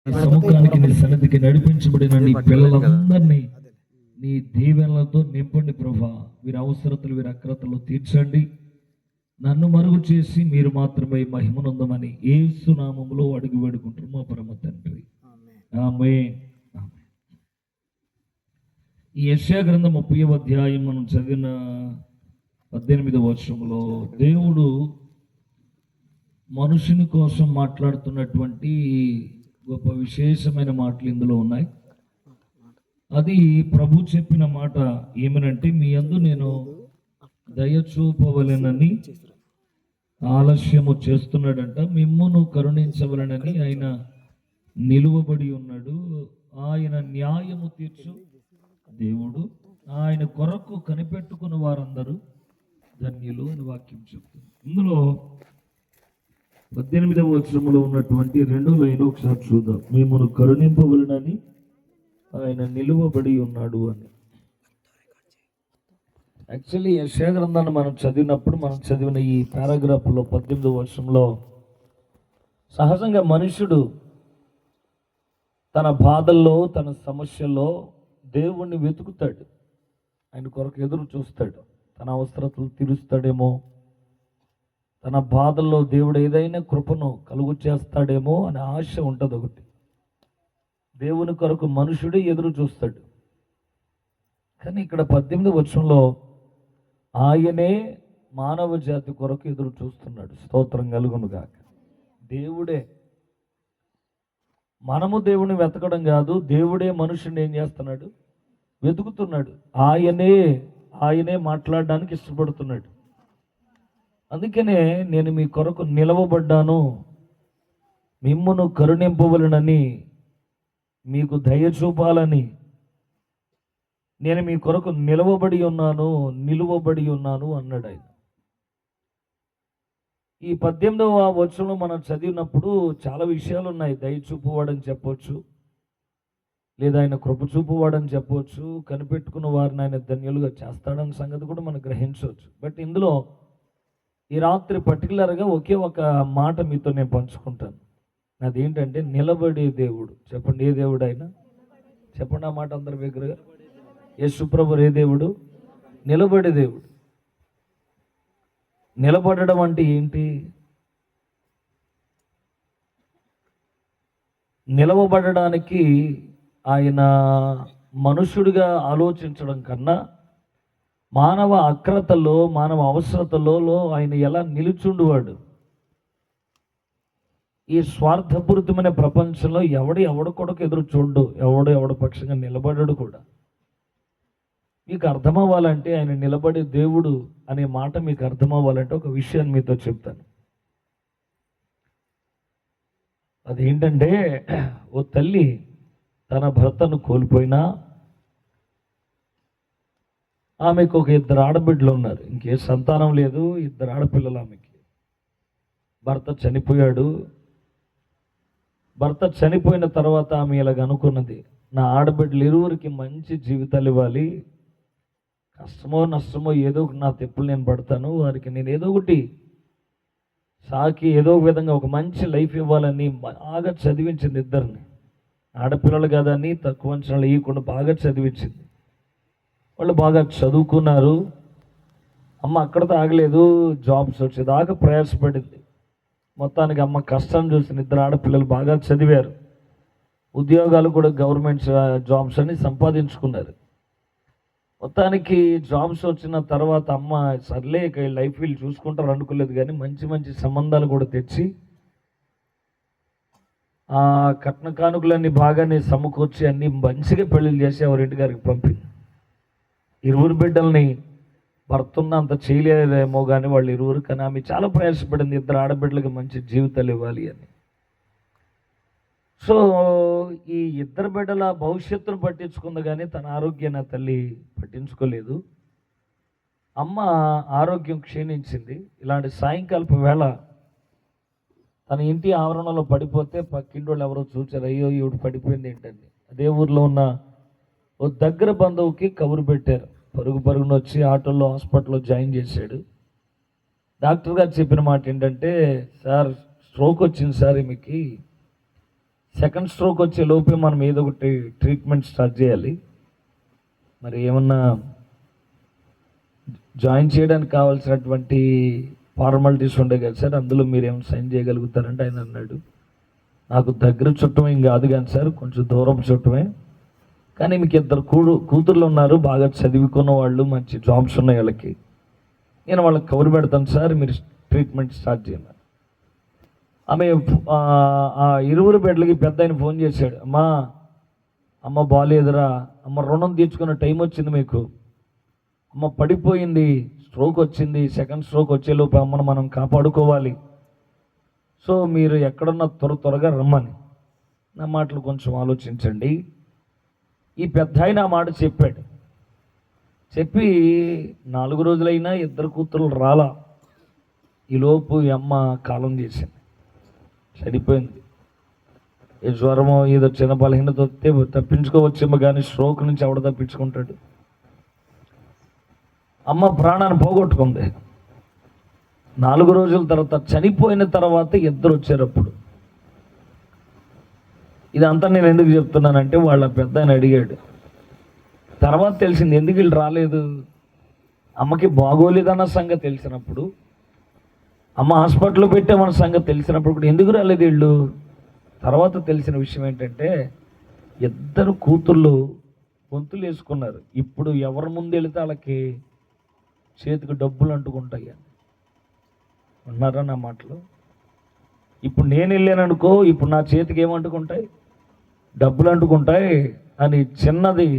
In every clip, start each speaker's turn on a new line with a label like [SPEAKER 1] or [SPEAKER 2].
[SPEAKER 1] సముఖానికి నీ సన్నిధికి నడిపించబడిన నీ పిల్లలందరినీ నీ దీవెనలతో నింపండి ప్రభా. వీరి అవసరతలు వీరి అక్రతలు తీర్చండి. నన్ను మరుగు చేసి మీరు మాత్రమే మహిమనుందమని యేసు నామములో అడిగి వేడుకుంటున్నాం మా పరమ తండ్రి, ఆమేన్. ఈ యెషయా గ్రంథం 30వ అధ్యాయం మనం చదివిన 18వ వచనంలో దేవుడు మనుషుని కోసం మాట్లాడుతున్నటువంటి గొప్ప విశేషమైన మాటలు ఇందులో ఉన్నాయి. అది ప్రభు చెప్పిన మాట ఏమనంటే, మీ యందు నేను దయ చూపవలెనని ఆలస్యము చేస్తున్నాడంట, మిమ్మును కరుణించవలెనని ఆయన నిలువబడి ఉన్నాడు. ఆయన న్యాయము తీర్చు దేవుడు, ఆయన కొరకు కనిపెట్టుకున్న వారందరూ ధన్యులు అని వాక్యం చెప్తుంది. ఇందులో 18వ వచనంలో ఉన్నటువంటి 2 లైన్లు ఒకసారి చూద్దాం. మిమ్మును కరుణింపవలెనని ఆయన నిలువబడి ఉన్నాడు అని. యాక్చువల్లీ యెషయా గ్రంథాన్ని మనం చదివినప్పుడు, మనం చదివిన ఈ పారాగ్రాఫ్లో 18వ వచనంలో సహజంగా మనుషుడు తన బాధల్లో తన సమస్యల్లో దేవుణ్ణి వెతుకుతాడు, ఆయన కొరకు ఎదురు చూస్తాడు, తన అవసరతలు తీరుస్తాడేమో, తన బాధల్లో దేవుడు ఏదైనా కృపను కలుగు చేస్తాడేమో అనే ఆశ ఉంటుంది. ఒకటి దేవుని కొరకు మనుషుడే ఎదురు చూస్తాడు. కానీ ఇక్కడ 18వ వచనంలో ఆయనే మానవ జాతి కొరకు ఎదురు చూస్తున్నాడు. స్తోత్రం కలుగును గాక. దేవుడే, మనము దేవుని వెతకడం కాదు, దేవుడే మనుషుని ఏం చేస్తున్నాడు, వెతుకుతున్నాడు. ఆయనే మాట్లాడడానికి ఇష్టపడుతున్నాడు. అందుకనే నేను మీ కొరకు నిలవబడ్డాను, మిమ్మును కరుణింపవలెనని, మీకు దయ చూపాలని నేను మీ కొరకు నిలువబడి ఉన్నాను అన్నాడు ఆయన. ఈ 18వ వచనంలో మనం చదివినప్పుడు చాలా విషయాలు ఉన్నాయి. దయ చూపువాడని చెప్పవచ్చు, లేదా ఆయన కృప చూపువాడని చెప్పవచ్చు, కనిపెట్టుకున్న వారిని ఆయన ధన్యులుగా చేస్తాడన్న సంగతి కూడా మనం గ్రహించవచ్చు. బట్ ఇందులో ఈ రాత్రి పర్టికులర్గా ఒకే ఒక మాట మీతో నేను పంచుకుంటాను. అదేంటంటే నిలబడే దేవుడు. చెప్పండి, ఏ దేవుడు ఆయన? చెప్పండి ఆ మాట అందరి దగ్గరగా. యేసుప్రభు ఏ దేవుడు? నిలబడే దేవుడు. నిలబడడం అంటే ఏంటి? నిలవబడడానికి ఆయన మనుషుడిగా ఆలోచించడం కన్నా మానవ అక్రతలో, మానవ అవసరతలో ఆయన ఎలా నిలుచుండువాడు. ఈ స్వార్థపూరితమైన ప్రపంచంలో ఎవడు కొరకు ఎదురు చూడు, ఎవడు పక్షంగా నిలబడడు కూడా. మీకు అర్థమవ్వాలంటే, ఆయన నిలబడే దేవుడు అనే మాట మీకు అర్థమవ్వాలంటే ఒక విషయాన్ని మీతో చెప్తాను. అదేంటంటే, ఓ తల్లి తన భర్తను కోల్పోయినా ఆమెకు ఒక 2 ఆడబిడ్డలు ఉన్నారు. ఇంకే సంతానం లేదు, 2 ఆడపిల్లలు ఆమెకి. భర్త చనిపోయాడు. భర్త చనిపోయిన తర్వాత ఆమె ఇలాగ అనుకున్నది, నా ఆడబిడ్డలు ఇరువురికి మంచి జీవితాలు ఇవ్వాలి, కష్టమో నష్టమో ఏదో ఒకటి నా తెప్పులు నేను పడతాను, వారికి నేను ఏదో ఒకటి సాకి ఏదో ఒక విధంగా ఒక మంచి లైఫ్ ఇవ్వాలని బాగా చదివించింది. 2 ఆడపిల్లలు కాదని తక్కువ అంచనాలు ఇవ్వకుండా బాగా చదివించింది. వాళ్ళు బాగా చదువుకున్నారు. అమ్మ అక్కడతో ఆగలేదు, జాబ్స్ వచ్చేదాకా ప్రయాసపడింది. మొత్తానికి అమ్మ కష్టం చూసిన 2 ఆడపిల్లలు బాగా చదివారు, ఉద్యోగాలు కూడా గవర్నమెంట్ జాబ్స్ అని సంపాదించుకున్నారు. మొత్తానికి జాబ్స్ వచ్చిన తర్వాత అమ్మ సర్లే ఇక లైఫ్ వీళ్ళు చూసుకుంటారు అనుకోలేదు, కానీ మంచి మంచి సంబంధాలు కూడా తెచ్చి ఆ కట్న కానుకలన్నీ బాగానే సమకూర్చి అన్ని మంచిగా పెళ్లిళ్ళు చేసి ఎవరింటి గారికి పంపింది. 2 బిడ్డల్ని భర్తున్న అంత చేయలేదేమో కానీ వాళ్ళు 2, కానీ ఆమె చాలా ప్రయాసపడింది 2 ఆడబిడ్డలకి మంచి జీవితాలు ఇవ్వాలి అని. సో ఈ 2 బిడ్డల భవిష్యత్తును పట్టించుకుంది, కానీ తన ఆరోగ్యాన్ని ఆ తల్లి పట్టించుకోలేదు. అమ్మ ఆరోగ్యం క్షీణించింది. ఇలాంటి సాయంకాలపు వేళ తన ఇంటి ఆవరణలో పడిపోతే పక్కింటి వాళ్ళు ఎవరో చూచారు, అయ్యో ఈవిడ పడిపోయింది ఏంటండి. అదే ఊర్లో ఉన్న ఓ దగ్గర బంధువుకి కబురు పెట్టారు. పరుగున వచ్చి ఆటోలో హాస్పిటల్లో జాయిన్ చేశాడు. డాక్టర్ గారు చెప్పిన మాట ఏంటంటే, సార్ స్ట్రోక్ వచ్చింది సార్, ఈమెకి సెకండ్ స్ట్రోక్ వచ్చే లోపే మనం ఏదో ఒకటి ట్రీట్మెంట్ స్టార్ట్ చేయాలి. మరి ఏమన్నా జాయిన్ చేయడానికి కావాల్సినటువంటి ఫార్మాలిటీస్ ఉండే కదా సార్, అందులో మీరు ఏమైనా సైన్ చేయగలుగుతారంటే ఆయన అన్నాడు, నాకు దగ్గర చుట్టమేం కాదు కానీ సార్, కొంచెం దూరం చుట్టమే, కానీ మీకు ఇద్దరు కూతుర్లు ఉన్నారు, బాగా చదువుకున్న వాళ్ళు, మంచి జాబ్స్ ఉన్నాయి వాళ్ళకి, నేను వాళ్ళకి కబురు పెడతాను సార్, మీరు ట్రీట్మెంట్ స్టార్ట్ చేయండి. ఆమె ఆ ఇరువురు బిడ్డలకి పెద్ద ఆయన ఫోన్ చేశాడు, అమ్మ బాగాలేదురా, అమ్మ రుణం తీర్చుకున్న టైం వచ్చింది మీకు, అమ్మ పడిపోయింది, స్ట్రోక్ వచ్చింది, సెకండ్ స్ట్రోక్ వచ్చేలోపు అమ్మను మనం కాపాడుకోవాలి, సో మీరు ఎక్కడున్నా త్వరగా రమ్మని. నా మాటలు కొంచెం ఆలోచించండి. ఈ పెద్ద ఆయన ఆ మాట చెప్పాడు. చెప్పి 4 రోజులైనా ఇద్దరు కూతురు రాలా. ఈలోపు ఈ అమ్మ కాలం చేసింది, చనిపోయింది. ఏ జ్వరమో ఏదో చిన్న బలహీనత వస్తే తప్పించుకోవచ్చేమో, కానీ స్ట్రోక్ నుంచి ఎవడ తప్పించుకుంటాడు. అమ్మ ప్రాణాన్ని పోగొట్టుకుంది. 4 రోజుల తర్వాత, చనిపోయిన తర్వాత ఇద్దరు వచ్చారు. అప్పుడు ఇదంతా నేను ఎందుకు చెప్తున్నానంటే, వాళ్ళ పెద్ద ఆయన అడిగాడు. తర్వాత తెలిసింది ఎందుకు వీళ్ళు రాలేదు. అమ్మకి బాగోలేదన్న సంగతి తెలిసినప్పుడు, అమ్మ హాస్పిటల్లో పెట్టామన్న సంగతి తెలిసినప్పుడు కూడా ఎందుకు రాలేదు వీళ్ళు. తర్వాత తెలిసిన విషయం ఏంటంటే, ఇద్దరు కూతుళ్ళు గొంతులు వేసుకున్నారు. ఇప్పుడు ఎవరి ముందు వెళితే వాళ్ళకి చేతికి డబ్బులు అంటుకుంటాయి. ఉన్నారా నా మాటలు? ఇప్పుడు నేను వెళ్ళాననుకో, ఇప్పుడు నా చేతికి ఏమంటుకుంటాయి? డబ్బులు అంటుకుంటాయి అని చిన్నది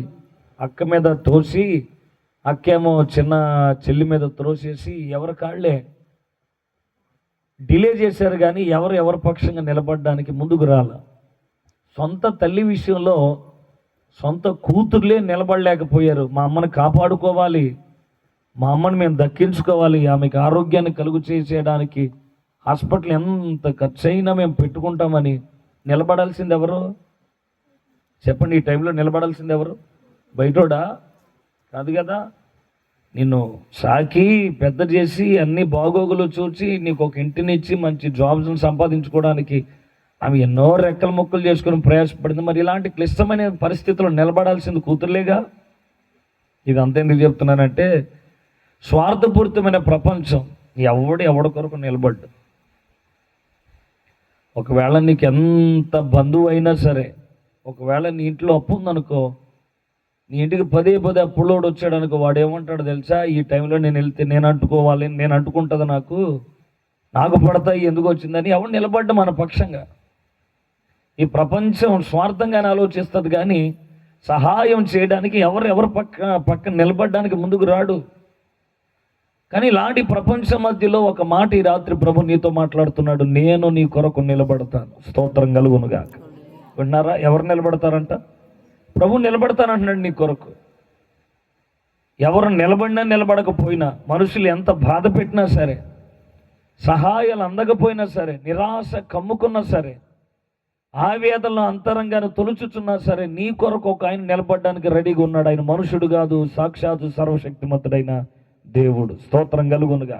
[SPEAKER 1] అక్క మీద తోసి, అక్కేమో చిన్న చెల్లి మీద త్రోసేసి ఎవరి కాళ్ళే డిలే చేశారు, కానీ ఎవరి పక్షంగా నిలబడడానికి ముందుకు రాల. సొంత తల్లి విషయంలో సొంత కూతుర్లే నిలబడలేకపోయారు. మా అమ్మని కాపాడుకోవాలి, మా అమ్మని మేము దక్కించుకోవాలి, ఆమెకు ఆరోగ్యాన్ని కలుగు చేయడానికి హాస్పిటల్ ఎంత ఖర్చు అయినా మేము పెట్టుకుంటామని నిలబడాల్సింది ఎవరు చెప్పండి? ఈ టైంలో నిలబడాల్సింది ఎవరు? బయటోడా? కాదు కదా. నిన్ను సాకి పెద్ద చేసి అన్ని బాగోగులు చూసి నీకు ఒక ఇంటినిచ్చి మంచి జాబ్స్ని సంపాదించుకోవడానికి ఆమె ఎన్నో రెక్కల మొక్కలు చేసుకుని ప్రయాసపడింది. మరి ఇలాంటి క్లిష్టమైన పరిస్థితుల్లో నిలబడాల్సింది కూతుర్లేగా. ఇది అంత ఎందుకు చెప్తున్నానంటే, స్వార్థపూరితమైన ప్రపంచం ఎవడి కొరకు నిలబడ్డు. ఒకవేళ నీకు ఎంత బంధువు అయినా సరే, ఒకవేళ నీ ఇంట్లో అప్పు ఉందనుకో, నీ ఇంటికి పదే అప్పులోడు వచ్చాడు అనుకో, వాడు ఏమంటాడు తెలుసా? ఈ టైంలో నేను వెళ్తే నేను అంటుకోవాలి, నేను అంటుకుంటుంది, నాకు పడతాయి, ఎందుకు వచ్చిందని ఎవడు నిలబడ్డ మన పక్షంగా. ఈ ప్రపంచం స్వార్థంగానే ఆలోచిస్తుంది, కానీ సహాయం చేయడానికి ఎవరు పక్కన నిలబడడానికి ముందుకు రాడు. కానీ ఇలాంటి ప్రపంచం మధ్యలో ఒక మాట ఈ రాత్రి ప్రభు నీతో మాట్లాడుతున్నాడు, నేను నీ కొరకు నిలబడతాను. స్తోత్రం కలుగునుగా. విన్నారా? ఎవరు నిలబడతారంట? ప్రభు నిలబడతానంటున్నాడు నీ కొరకు. ఎవరు నిలబడినా నిలబడకపోయినా, మనుషులు ఎంత బాధ పెట్టినా సరే, సహాయాలు అందకపోయినా సరే, నిరాశ కమ్ముకున్నా సరే, ఆవేదనలో అంతరంగాన్ని తొలుచుచున్నా సరే, నీ కొరకు ఒక ఆయన నిలబడడానికి రెడీగా ఉన్నాడు. ఆయన మనుషుడు కాదు, సాక్షాత్తు సర్వశక్తిమంతుడైన దేవుడు. స్తోత్రం కలుగునుగా.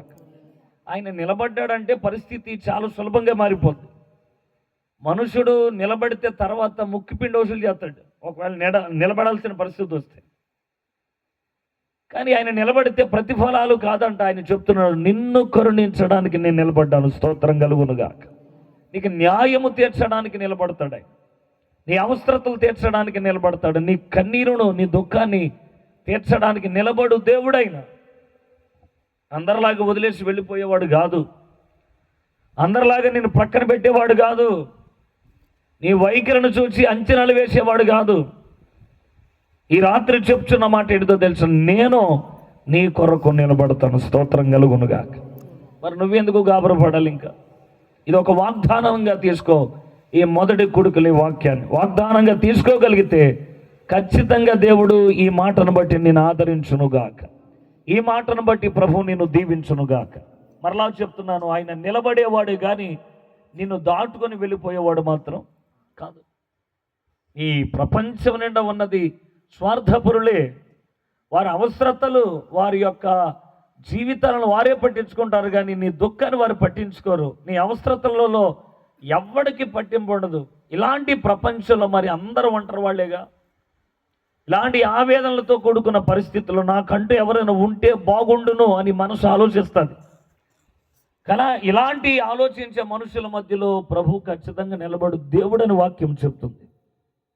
[SPEAKER 1] ఆయన నిలబడ్డాడంటే పరిస్థితి చాలా సులభంగా మారిపోద్ది. మనుషుడు నిలబడితే తర్వాత ముక్కిపిండి వసూలు చేస్తాడు ఒకవేళ నిలబడాల్సిన పరిస్థితి వస్తే. కానీ ఆయన నిలబడితే ప్రతిఫలాలు కాదంట. ఆయన చెప్తున్నాడు, నిన్ను కరుణించడానికి నేను నిలబడ్డాను. స్తోత్రం కలుగునుగా. నీకు న్యాయము తీర్చడానికి నిలబడతాడు ఆయన. నీ అవసరతలు తీర్చడానికి నిలబడతాడు. నీ కన్నీరును, నీ దుఃఖాన్ని తీర్చడానికి నిలబడు దేవుడైన. అందరిలాగా వదిలేసి వెళ్ళిపోయేవాడు కాదు, అందరిలాగా నేను పక్కన పెట్టేవాడు కాదు, నీ వైఖరిని చూసి అంచనాలు వేసేవాడు కాదు. ఈ రాత్రి చెప్తున్న మాట ఏంటో తెలుసు, నేను నీ కొరకు నిలబడతాను. స్తోత్రం కలుగునుగా. మరి నువ్వెందుకు గాబరపడాలి? ఇంకా ఇది ఒక వాగ్దానంగా తీసుకో. ఈ మొదటి కొడుకుల వాక్యాన్ని వాగ్దానంగా తీసుకోగలిగితే ఖచ్చితంగా దేవుడు ఈ మాటను బట్టి నేను ఆదరించునుగాక, ఈ మాటను బట్టి ప్రభు నిన్ను దీవించునుగాక. మరలా చెప్తున్నాను, ఆయన నిలబడేవాడే కానీ నిన్ను దాటుకొని వెళ్ళిపోయేవాడు మాత్రం కాదు. ఈ ప్రపంచం నిండా ఉన్నది స్వార్థపరులే. వారి అవసరతలు, వారి యొక్క జీవితాలను వారే పట్టించుకుంటారు, కానీ నీ దుఃఖాన్ని వారు పట్టించుకోరు. నీ అవసరతలలో ఎవ్వడికి పట్టింపు ఉండదు. ఇలాంటి ప్రపంచంలో మరి అందరూ ఒంటరి వాళ్ళేగా. ఇలాంటి ఆవేదనలతో కూడుకున్న పరిస్థితుల్లో నాకంటూ ఎవరైనా ఉంటే బాగుండును అని మనసు ఆలోచిస్తుంది. కానీ ఇలాంటి ఆలోచించే మనుషుల మధ్యలో ప్రభు ఖచ్చితంగా నిలబడు దేవుడని వాక్యం చెప్తుంది.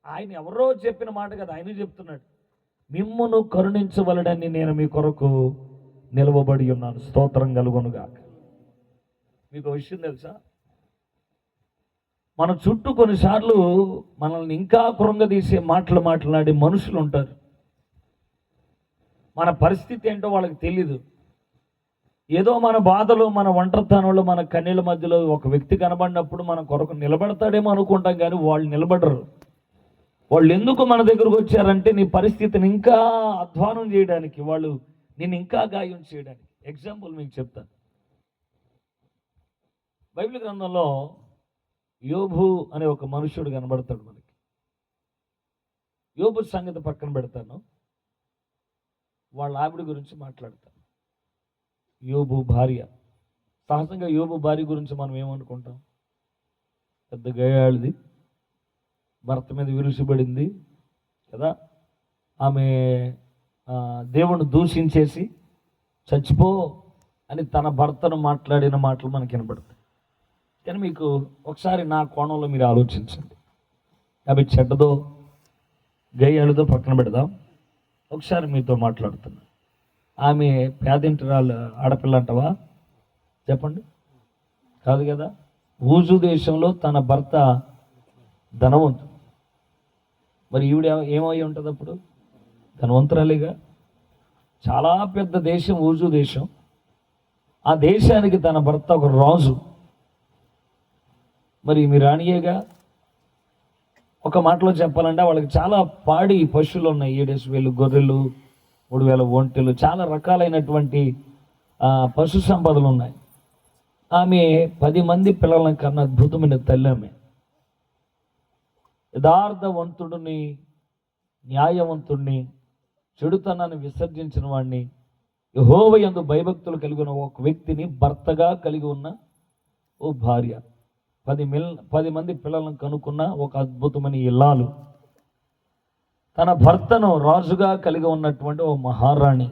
[SPEAKER 1] ఆయన ఎవరో చెప్పిన మాట కదా, ఆయన చెప్తున్నాడు, మిమ్మును కరుణించవలడని నేను మీ కొరకు నిలవబడి ఉన్నాను, స్తోత్రం కలుగునుగాక. మీకు విషయం తెలుసా, మన చుట్టూ కొన్నిసార్లు మనల్ని ఇంకా కృంగదీసే మాటలు మాట్లాడే మనుషులు ఉంటారు. మన పరిస్థితి ఏంటో వాళ్ళకి తెలీదు. ఏదో మన బాధలు, మన ఒంటరితనంలో, మన కన్నీళ్ళ మధ్యలో ఒక వ్యక్తి కనబడినప్పుడు మన కొరకు నిలబడతాడేమో అనుకుంటాం, కానీ వాళ్ళు నిలబడరు. వాళ్ళు ఎందుకు మన దగ్గరకు వచ్చారంటే నీ పరిస్థితిని ఇంకా అధ్వానం చేయడానికి, వాళ్ళు నేను ఇంకా గాయం చేయడానికి. ఎగ్జాంపుల్ మీకు చెప్తాను. బైబిల్ గ్రంథంలో యోబు అనే ఒక మనుషుడు కనబడతాడు మనకి. యోబు సంగతి పక్కన పెడతాను, వాళ్ళ ఆవిడ గురించి మాట్లాడతాను. యోబు భార్య. సహజంగా యోబు భార్య గురించి మనం ఏమనుకుంటాం, పెద్ద గయాళిది, భర్త మీద విరుసుబడింది కదా. ఆమె దేవుణ్ణి దూషించేసి చచ్చిపో అని తన భర్తను మాట్లాడిన మాటలు మనకి వినపడతాయి. కానీ మీకు ఒకసారి నా కోణంలో మీరు ఆలోచించండి. అవి చెడ్డదో గయ్యాళిదో పక్కన పెడదాం. ఒకసారి మీతో మాట్లాడుతున్నా. ఆమె పేదింటి ఆడపిల్ల అంటవా? చెప్పండి. కాదు కదా. ఊజు దేశంలో తన భర్త ధనవంతుడు. మరి ఈవిడ ఏమై ఉంటుంది అప్పుడు? ధనవంతురాలిగా. చాలా పెద్ద దేశం ఊజు దేశం. ఆ దేశానికి తన భర్త ఒక రాజు. మరి మీ రాణియేగా. ఒక మాటలో చెప్పాలంటే వాళ్ళకి చాలా పాడి పశువులు ఉన్నాయి. 7,000 గొర్రెలు, 3,000 ఒంటెలు, చాలా రకాలైనటువంటి పశు సంపదలు ఉన్నాయి. ఆమె 10 మంది పిల్లల కన్నా అద్భుతమైన తల్లి. ఆమె యథార్థవంతుడిని, న్యాయవంతుడిని, చెడుతనాన్ని విసర్జించిన వాడిని, యెహోవా యందు భయభక్తులు కలిగి ఉన్న ఒక వ్యక్తిని భర్తగా కలిగి ఉన్న ఓ భార్య, 10 మంది పిల్లలను కనుక్కున్న ఒక అద్భుతమైన ఇల్లాలు, తన భర్తను రాజుగా కలిగి ఉన్నటువంటి ఓ మహారాణి,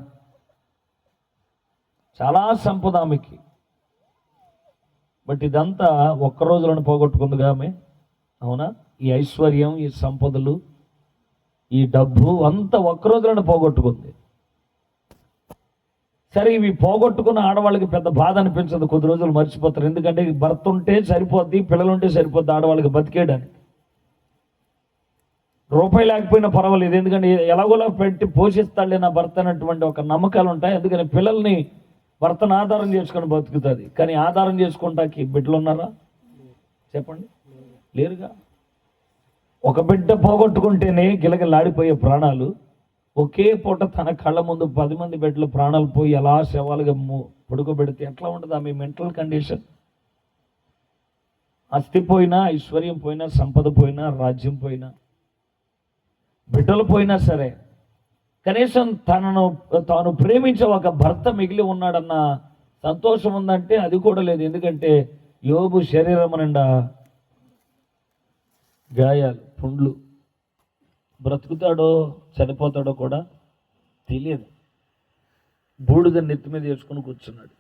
[SPEAKER 1] చాలా సంపద ఆమెకి. బట్ ఇదంతా ఒక్క రోజులను పోగొట్టుకుందిగా ఆమె. అవునా? ఈ ఐశ్వర్యం, ఈ సంపదలు, ఈ డబ్బు అంతా ఒక్క రోజులను పోగొట్టుకుంది. సరే, ఇవి పోగొట్టుకున్న ఆడవాళ్ళకి పెద్ద బాధ అనిపించదు, కొద్ది రోజులు మర్చిపోతారు. ఎందుకంటే భర్త ఉంటే సరిపోద్ది, పిల్లలుంటే సరిపోద్ది ఆడవాళ్ళకి బతికేయడానికి. రూపాయి లేకపోయినా పర్వాలేదు, ఎందుకంటే ఎలాగోలా పెట్టి పోషిస్తాడులే నా భర్త అన్నటువంటి ఒక నమ్మకాలు ఉంటాయి. అందుకని పిల్లల్ని భర్తను ఆధారం చేసుకొని బతుకుతుంది. కానీ ఆధారం చేసుకుంటాకి బిడ్డలు ఉన్నారా? చెప్పండి, లేరుగా. ఒక బిడ్డ పోగొట్టుకుంటేనే గిలగిలాడిపోయే ప్రాణాలు. ఒకే పూట తన కళ్ళ ముందు 10 మంది బిడ్డలు ప్రాణాలు పోయి అలా శవాలుగా పడుకోబెడితే ఎట్లా ఉంటుంది ఆమె మెంటల్ కండిషన్? ఆస్తి పోయినా, ఐశ్వర్యం పోయినా, సంపద పోయినా, రాజ్యం పోయినా, బిడ్డలు పోయినా సరే, కనీసం తాను ప్రేమించే ఒక భర్త మిగిలి ఉన్నాడన్న సంతోషం ఉందంటే అది కూడా లేదు. ఎందుకంటే యోబు శరీరం నిండా గాయాలు, పుండ్లు. బ్రతుకుతాడో చనిపోతాడో కూడా తెలియదు. బూడిద నెత్తి మీద వేసుకుని కూర్చున్నాడు.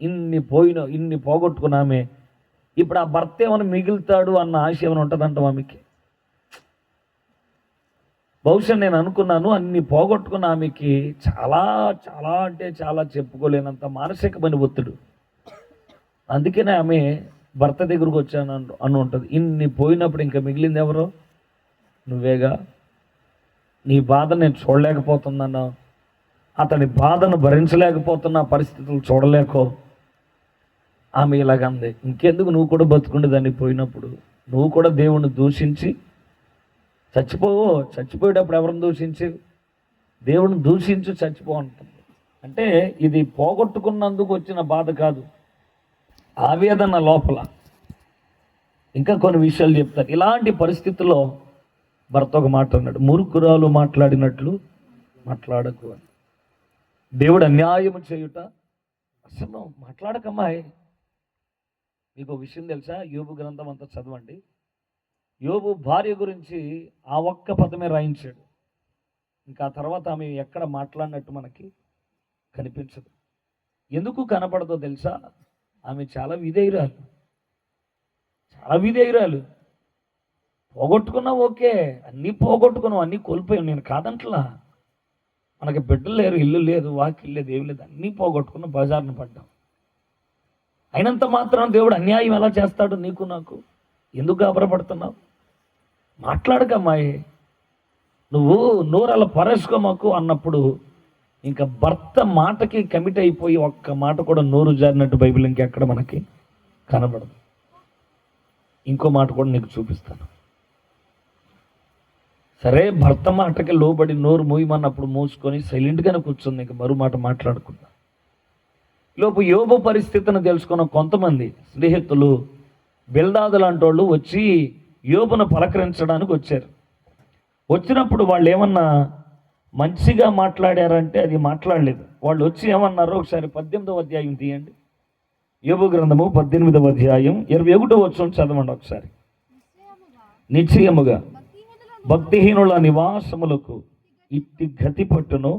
[SPEAKER 1] ఇన్ని పోగొట్టుకున్న ఆమె ఇప్పుడు ఆ భర్త ఏమైనా మిగులుతాడు అన్న ఆశ ఏమైనా ఉంటుందంట ఆమెకి. బహుశా నేను అనుకున్నాను, అన్ని పోగొట్టుకున్న ఆమెకి చాలా చాలా అంటే చాలా చెప్పుకోలేనంత మానసికమైన ఒత్తిడి. అందుకనే ఆమె భర్త దగ్గరకు వచ్చాను అని ఉంటుంది. ఇన్ని పోయినప్పుడు ఇంకా మిగిలింది ఎవరో? నువ్వేగా. నీ బాధ నేను చూడలేకపోతున్నాను, అతని బాధను భరించలేకపోతున్న పరిస్థితులు చూడలేకో ఆమె ఇలాగంది. ఇంకెందుకు నువ్వు కూడా బతుకుండేదాన్ని పోయినప్పుడు? నువ్వు కూడా దేవుణ్ణి దూషించి చచ్చిపోయేటప్పుడు ఎవరిని దూషించి? దేవుడిని దూషించి చచ్చిపో అంటుంది. అంటే ఇది పోగొట్టుకున్నందుకు వచ్చిన బాధ కాదు, ఆవేదన లోపల. ఇంకా కొన్ని విషయాలు చెప్తారు. ఇలాంటి పరిస్థితుల్లో భర్త ఒక మాట అన్నాడు, మూర్ఖురాలు మాట్లాడినట్లు మాట్లాడకు అని. దేవుడు అన్యాయం చేయుట అసలు మాట్లాడకమ్మాయి. మీకు ఒక విషయం తెలుసా? యోబు గ్రంథం అంతా చదవండి. యోబు భార్య గురించి ఆ ఒక్క పదమే రాయించాడు. ఇంకా ఆ తర్వాత ఆమె ఎక్కడ మాట్లాడినట్టు మనకి కనిపించదు. ఎందుకు కనపడదో తెలుసా? ఆమె చాలా విధేయురాలు, చాలా విధేయురాలు. పోగొట్టుకున్నా ఓకే, అన్నీ పోగొట్టుకున్నావు, అన్నీ కోల్పోయావు, నేను కాదంటలా. మనకి బిడ్డలు లేరు, ఇల్లు లేదు, వాకిల్ లేదు, ఏమి లేదు, అన్నీ పోగొట్టుకున్న బజార్ను పడ్డాం. అయినంత మాత్రం దేవుడు అన్యాయం ఎలా చేస్తాడు నీకు నాకు? ఎందుకు గాబరపడుతున్నావు? మాట్లాడకమ్మాయి, నువ్వు నోరల పరేసుకోమాకు అన్నప్పుడు ఇంకా భర్త మాటకి కమిట్ అయిపోయి ఒక్క మాట కూడా నోరు జారినట్టు బైబిల్ ఇంకెక్కడ మనకి కనబడదు. ఇంకో మాట కూడా నీకు చూపిస్తాను. సరే, భర్త మాటకి లోబడి నోరు మూయమన్నప్పుడు మూసుకొని సైలెంట్గానే కూర్చుంది, ఇంక మరో మాట మాట్లాడుకుందాం. లోపు యోబు పరిస్థితిని తెలుసుకున్న కొంతమంది స్నేహితులు, బిల్దాదు లాంటి వాళ్ళు వచ్చి యోబును పలకరించడానికి వచ్చారు. వచ్చినప్పుడు వాళ్ళు ఏమన్నా మంచిగా మాట్లాడారంటే అది మాట్లాడలేదు. వాళ్ళు వచ్చి ఏమన్నారో ఒకసారి 18వ అధ్యాయం తీయండి. యోబు గ్రంథము 18వ అధ్యాయం 21వ వచనం చదవండి ఒకసారి. నిశ్చయముగా భక్తిహీనుల నివాసములకు ఇట్టి గతి పట్టును,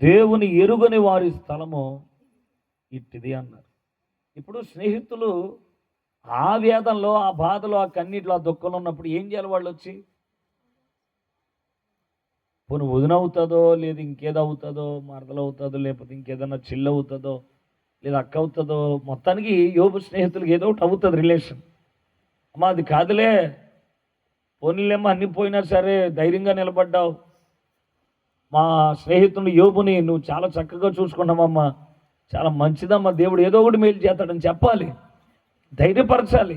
[SPEAKER 1] దేవుని ఎరుగని వారి స్థలము ఇట్టిది అన్నారు. ఇప్పుడు స్నేహితులు ఆ వేదంలో, ఆ బాధలో, ఆ కన్నీటిలో, ఆ దుఃఖంలో ఉన్నప్పుడు ఏం చేయాలి? వాళ్ళు వచ్చి పోను వదిన అవుతుందో, లేదు ఇంకేదో అవుతుందో, మరదలు అవుతుందో, లేకపోతే ఇంకేదన్నా చిల్లు అవుతుందో, లేదా అక్క అవుతుందో, మొత్తానికి యోబు స్నేహితులకి ఏదో ఒకటి అవుతుంది రిలేషన్. అమ్మా అది కాదులే, పోనీలేమ్మా, అన్ని పోయినా సరే ధైర్యంగా నిలబడ్డావు, మా స్నేహితుడు యోబుని నువ్వు చాలా చక్కగా చూసుకున్నామమ్మా, చాలా మంచిదమ్మా, దేవుడు ఏదో ఒకటి మేలు చేస్తాడని చెప్పాలి, ధైర్యపరచాలి.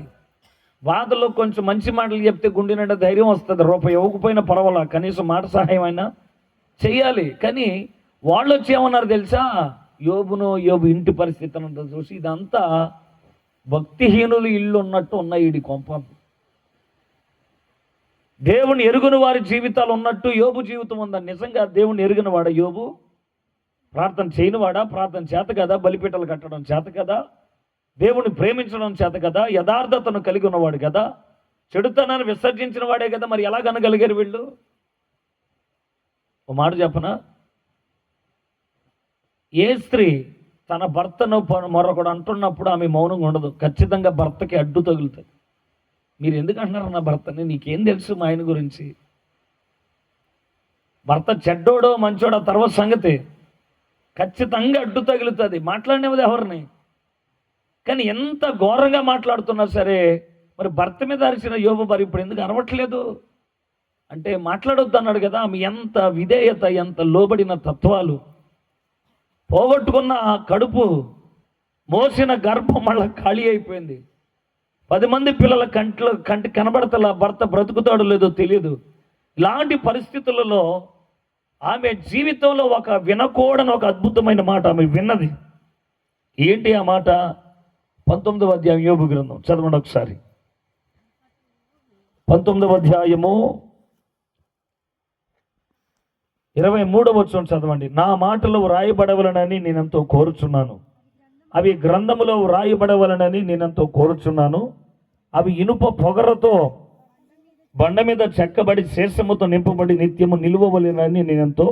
[SPEAKER 1] బాధలో కొంచెం మంచి మాటలు చెప్తే గుండె నిండా ధైర్యం వస్తుంది. రూపాయి ఇవ్వకపోయినా పర్వాలా, కనీసం మాట సహాయం అయినా చెయ్యాలి. కానీ వాళ్ళు వచ్చి ఏమన్నారు తెలుసా? యోబు ఇంటి పరిస్థితి అంతా చూసి, ఇదంతా భక్తిహీనులు ఇల్లు ఉన్నట్టు ఉన్నాయి ఈ కొంప, దేవుని ఎరుగని వారి జీవితాలు ఉన్నట్టు యోబు జీవితం ఉందని. నిజంగా దేవుని ఎరుగిన వాడ యోబు? ప్రార్థన చేయనివాడా? ప్రార్థన చేత కదా, బలిపీటలు కట్టడం చేత కదా, దేవుని ప్రేమించడం చేత కదా, యథార్థతను కలిగి ఉన్నవాడు కదా, చెడుతనాన్ని విసర్జించిన వాడే కదా, మరి ఎలా కనగలిగారు వీళ్ళు? ఓ మాట చెప్పనా, ఏ స్త్రీ తన భర్తను మరొకడు అంటున్నప్పుడు ఆమె మౌనంగా ఉండదు, ఖచ్చితంగా భర్తకి అడ్డు తగులుతుంది. మీరు ఎందుకు అంటున్నారు నా భర్తని? నీకేం తెలుసు మా ఆయన గురించి? భర్త చెడ్డోడో మంచోడో తర్వాత సంగతి, ఖచ్చితంగా అడ్డు తగులుతుంది. మాట్లాడినది ఎవరిని? కానీ ఎంత ఘోరంగా మాట్లాడుతున్నా సరే, మరి భర్త మీద అరిచిన యోబు మరి ఇప్పుడు ఎందుకు అరవట్లేదు అంటే, మాట్లాడొద్దు అన్నాడు కదా. ఆమె ఎంత విధేయత, ఎంత లోబడిన తత్వాలు. పోగొట్టుకున్న ఆ కడుపు, మోసిన గర్భం మళ్ళీ ఖాళీ అయిపోయింది. 10 మంది పిల్లల కంటి కనబడతలా, భర్త బ్రతుకుతాడో లేదో తెలియదు. ఇలాంటి పరిస్థితులలో ఆమె జీవితంలో ఒక వినకూడని ఒక అద్భుతమైన మాట ఆమె విన్నది. ఏంటి ఆ మాట? 19వ అధ్యాయం యోబు గ్రంథం చదవండి ఒకసారి. 19వ అధ్యాయము 23వ వచనం చదవండి. నా మాటలు వ్రాయబడవలనని నేనెంతో కోరుచున్నాను, అవి గ్రంథములో వ్రాయబడవలనని నేనెంతో కోరుచున్నాను, అవి ఇనుప పొగరతో బండ మీద చెక్కబడి శేషముతో నింపబడి నిత్యము నిలువవలెనని నేనెంతో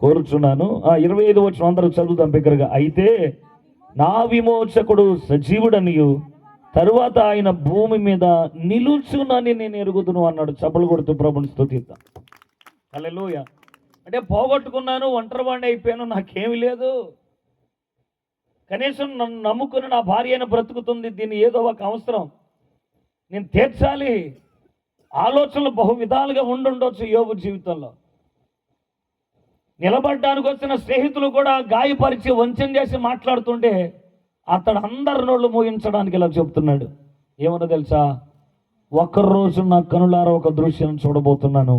[SPEAKER 1] కోరుచున్నాను. 25వ వచనం అందరూ చదువుదాం బిగ్గరగా. అయితే నా విమోచకుడు సజీవుడనియు తరువాత ఆయన భూమి మీద నిలుచునని నేను ఎరుగుదును అన్నాడు. చప్పలు కొడుతూ ప్రభుని స్తుతిద్దాం. హల్లెలూయా. అంటే పోగొట్టుకున్నాను, ఒంటరివాడిని అయిపోయాను, నాకేమి లేదు, కనీసం నన్ను నమ్ముకుని నా భార్య అయిన బ్రతుకుతుంది, దీన్ని ఏదో ఒక అవసరం నేను తీర్చాలి, ఆలోచనలు బహు విధాలుగా ఉండుండొచ్చు యోబు జీవితంలో. నిలబడ్డానికి వచ్చిన స్నేహితులు కూడా గాయపరిచి వంచన చేసి మాట్లాడుతుంటే అతడు అందరి నోళ్ళు మోయించడానికి ఇలా చెప్తున్నాడు. ఏమన్నా తెలుసా? ఒక్కరోజు నా కనులారా ఒక దృశ్యం చూడబోతున్నాను,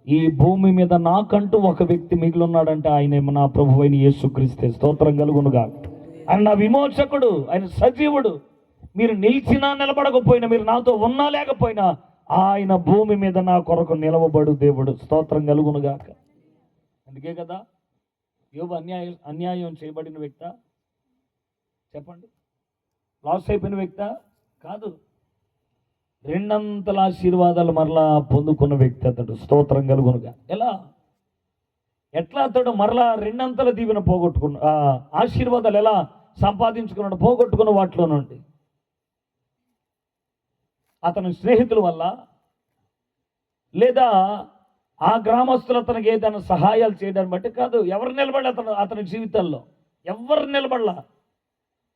[SPEAKER 1] ఈ భూమి మీద నాకంటూ ఒక వ్యక్తి మిగిలిన్నాడంటే ఆయన నా ప్రభు అయిన యేసుక్రీస్తే. స్తోత్రం కలుగునుగా. ఆయన నా విమోచకుడు, ఆయన సజీవుడు. మీరు నిలిచినా నిలబడకపోయినా, మీరు నాతో ఉన్నా లేకపోయినా, ఆయన భూమి మీద నా కొరకు నిలవబడు దేవుడు. స్తోత్రం కలుగునుగాక. అందుకే కదా యోబు అన్యాయం చేయబడిన వ్యక్త? చెప్పండి. లాస్ అయిపోయిన వ్యక్త కాదు. రెండంతల ఆశీర్వాదాలు మరలా పొందుకున్న వ్యక్తి అతడు. స్తోత్రం కలుగునుగా. ఎట్లా అతడు మరలా రెండంతల దీవెన పోగొట్టుకున్న ఆశీర్వాదాలు ఎలా సంపాదించుకున్నాడు? పోగొట్టుకున్న వాటిలో నుండి అతని స్నేహితుల వల్ల, లేదా ఆ గ్రామస్తులు అతనికి ఏదైనా సహాయాలు చేయడాన్ని బట్టి కాదు. ఎవరు నిలబడి అతని జీవితంలో ఎవరు నిలబడలా.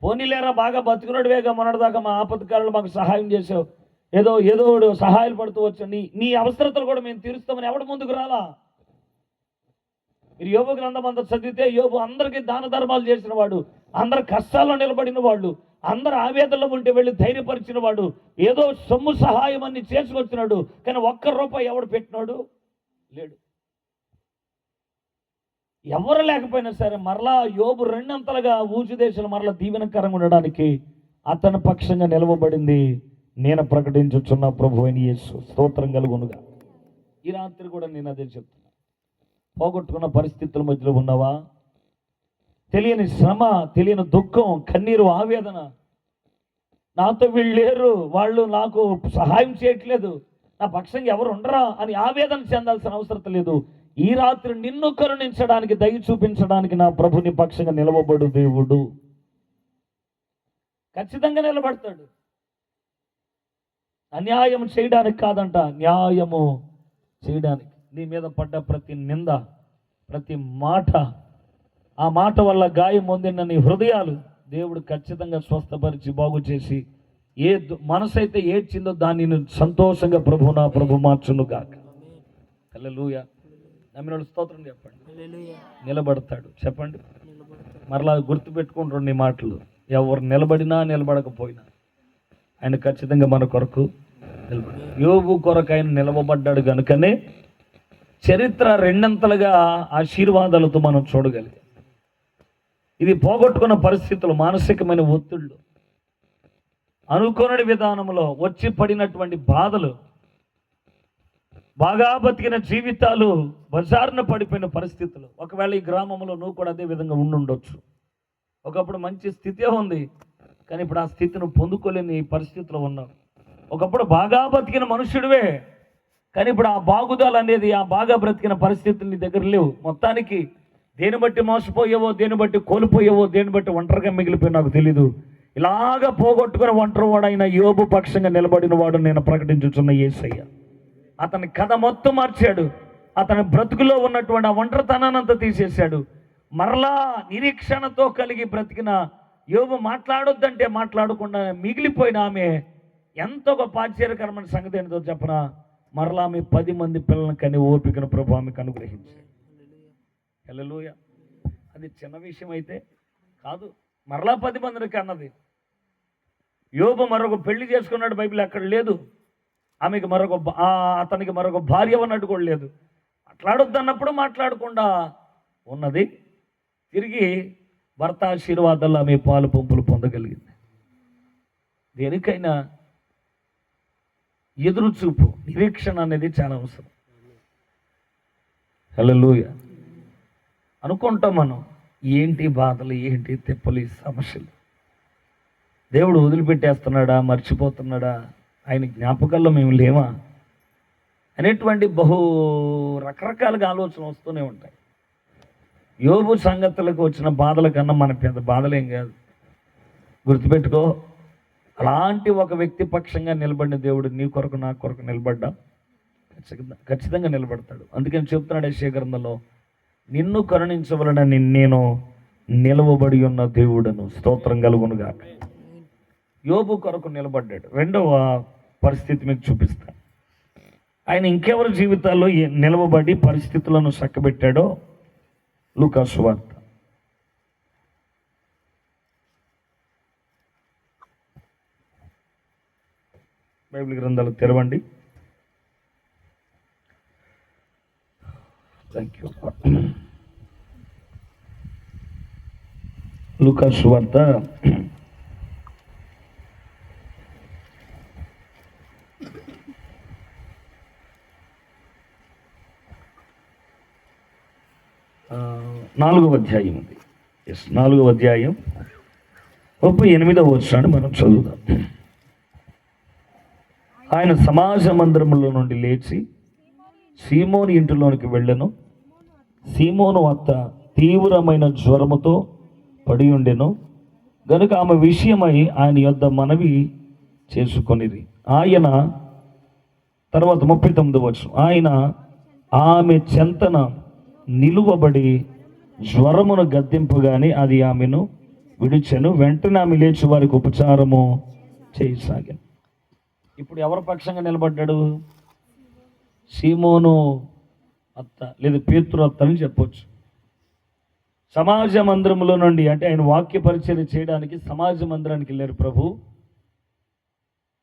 [SPEAKER 1] పోనీలేరా, బాగా బతుకున్నాడువేగా, మొన్నటిదాకా మా ఆపత్కారులు మాకు సహాయం చేసావు, ఏదో సహాయాలు పడుతూ వచ్చా, నీ అవసరతలు కూడా మేము తీరుస్తామని ఎవడు ముందుకు రాలా. మీరు యోబు గ్రంథం అంతా చదివితే యోబు అందరికీ దాన ధర్మాలు చేసిన వాడు, అందరు కష్టాల్లో నిలబడిన వాడు, అందరు ఆవేదనలో ఉంటే వెళ్ళి ధైర్యపరిచిన వాడు, ఏదో సొమ్ము సహాయం అన్ని చేసుకొచ్చినాడు. కానీ ₹1 ఎవడు పెట్టినాడు? లేడు. ఎవరు లేకపోయినా సరే మరలా యోబు రెండంతలుగా ఊజు దేశాలు మరలా దీవెనకరంగా ఉండడానికి అతని పక్షంగా నిలవబడింది నేను ప్రకటించుచున్న ప్రభు అయిన యేసు. స్తోత్రం కలుగునుగా. ఈ రాత్రి కూడా నేను అదే చెప్తున్నా. పోగొట్టుకున్న పరిస్థితుల మధ్యలో ఉన్నావా? తెలియని శ్రమ, తెలియని దుఃఖం, కన్నీరు, ఆవేదన, నాతో వీళ్ళు లేరు, వాళ్ళు నాకు సహాయం చేయట్లేదు, నా పక్షంగా ఎవరు ఉండరా అని ఆవేదన చెందాల్సిన అవసరం లేదు. ఈ రాత్రి నిన్ను కరుణించడానికి, దయ చూపించడానికి నా ప్రభుని పక్షంగా నిలవబడు దేవుడు ఖచ్చితంగా నిలబడతాడు. అన్యాయం చేయడానికి కాదంట, న్యాయము చేయడానికి. నీ మీద పడ్డ ప్రతి నింద, ప్రతి మాట, ఆ మాట వల్ల గాయం పొందిన నీ హృదయాలు దేవుడు ఖచ్చితంగా స్వస్థపరిచి బాగు చేసి, ఏ మనసు అయితే ఏడ్చిందో దాన్ని సంతోషంగా నా ప్రభు మార్చును గాక. హల్లెలూయా. నమ్మినోడు స్తోత్రం చెప్పండి. నిలబడతాడు. చెప్పండి. మరలా గుర్తుపెట్టుకుంటాడు నీ మాటలు. ఎవరు నిలబడినా నిలబడకపోయినా ఆయన ఖచ్చితంగా మన కొరకు నిలబడి. యోబు కొరకు ఆయన నిలవబడ్డాడు కనుకనే చరిత్ర రెండంతలుగా ఆశీర్వాదాలతో మనం చూడగలిగాం. ఇది పోగొట్టుకున్న పరిస్థితులు, మానసికమైన ఒత్తిళ్ళు, అనుకోని విధానంలో వచ్చి పడినటువంటి బాధలు, బాగా బతికిన జీవితాలు, బజారున పడిపోయిన పరిస్థితులు. ఒకవేళ ఈ గ్రామంలో నువ్వు కూడా అదే విధంగా ఉండుండొచ్చు. ఒకప్పుడు మంచి స్థితే ఉంది, కానీ ఇప్పుడు ఆ స్థితిని పొందుకోలేని పరిస్థితిలో ఉన్నావు. ఒకప్పుడు బాగా బతికిన మనుషుడివే, కానీ ఇప్పుడు ఆ బాగుదల అనేది, ఆ బాగా బ్రతికిన పరిస్థితులు నీ దగ్గర లేవు. మొత్తానికి దేని బట్టి మోసపోయావో, దేని బట్టి కోల్పోయావో, దేని బట్టి ఒంటరిగా మిగిలిపోయి నాకు తెలీదు. ఇలాగ పోగొట్టుకుని ఒంటరి వాడైన యోబు పక్షంగా నిలబడిన వాడు నేను ప్రకటించుచున్న యేసయ్య. అతని కథ మొత్తం మార్చాడు. అతని బ్రతుకులో ఉన్నటువంటి ఆ ఒంటరితనాన్నంతా తీసేశాడు. మరలా నిరీక్షణతో కలిగి బ్రతికిన యోబు మాట్లాడొద్దంటే మాట్లాడకుండా మిగిలిపోయిన ఆమె ఎంత గొప్ప ఆశ్చర్యకరమైన సంగతి ఏంటో చెప్పనా, మరలా ఆమె 10 మంది పిల్లలను కని ఓపికను ప్రభు ఆమెకు అనుగ్రహించాడు. హల్లెలూయా. అది చిన్న విషయం అయితే కాదు. మరలా 10 మందిని కన్నది. యోబు మరొక పెళ్లి చేసుకున్నాడు, బైబిల్ అక్కడ లేదు. ఆమెకి అతనికి మరొక భార్య ఉన్నట్టు కూడా లేదు. మాట్లాడొద్దన్నప్పుడు మాట్లాడకుండా ఉన్నది. తిరిగి భర్త ఆశీర్వాదాలు ఆమె పాలు పంపులు పొందగలిగింది. దేనికైనా ఎదురు చూపు, నిరీక్షణ అనేది చాలా అవసరం. హల్లెలూయా. అనుకుంటాం మనం, ఏంటి బాధలు, ఏంటి తిప్పలు, ఈ సమస్యలు, దేవుడు వదిలిపెట్టేస్తున్నాడా, మర్చిపోతున్నాడా, ఆయన జ్ఞాపకాల్లో మేము లేమా అనేటువంటి రకరకాలుగా ఆలోచన వస్తూనే ఉంటాయి. యోబు సంగతులకు వచ్చిన బాధల కన్నా మన పెద్ద బాధలేం కాదు. గుర్తుపెట్టుకో, అలాంటి ఒక వ్యక్తి పక్షంగా నిలబడిన దేవుడు నీ కొరకు, నా కొరకు నిలబడ్డా ఖచ్చితంగా నిలబడతాడు. అందుకని చెప్తున్నాడు యెషయా గ్రంథంలో, నిన్ను కరుణించవలనని నేను నిలవబడి ఉన్న దేవుడను. స్తోత్రం కలుగునుగాక. యోబు కొరకు నిలబడ్డాడు. రెండవ పరిస్థితి మీకు చూపిస్తాను. ఆయన ఇంకెవరి జీవితాల్లో నిలవబడి పరిస్థితులను చక్కబెట్టాడో లూకా సువార్త బైబిల్ గ్రంథాలు తెరవండి. Thank you. లూకా సువార్త 4వ అధ్యాయం ఉంది. 4వ అధ్యాయం 38వ వచనాన్ని మనం చదువుదాం. ఆయన సమాజ మందిరంలో నుండి లేచి సీమోను ఇంటిలోనికి వెళ్ళెను. సీమోను అత్త తీవ్రమైన జ్వరముతో పడి ఉండెను గనుక ఆమె విషయమై ఆయన యొద్ద మనవి చేసుకొనిరి. ఆయన తర్వాత 39 వచనం, ఆయన ఆమె చెంతన నిలువబడి జ్వరమును గద్దింపుగాని అది ఆమెను విడిచెను. వెంటనే ఆమె లేచి వారికి ఉపచారము చేయసాగాను. ఇప్పుడు ఎవరి పక్షంగా నిలబడ్డాడు? సీమోను అత్త లేదా పేతురు అత్త అని చెప్పొచ్చు. సమాజ మందిరంలో నుండి, అంటే ఆయన వాక్య పరిచర్య చేయడానికి సమాజ మందిరానికి వెళ్ళారు ప్రభు.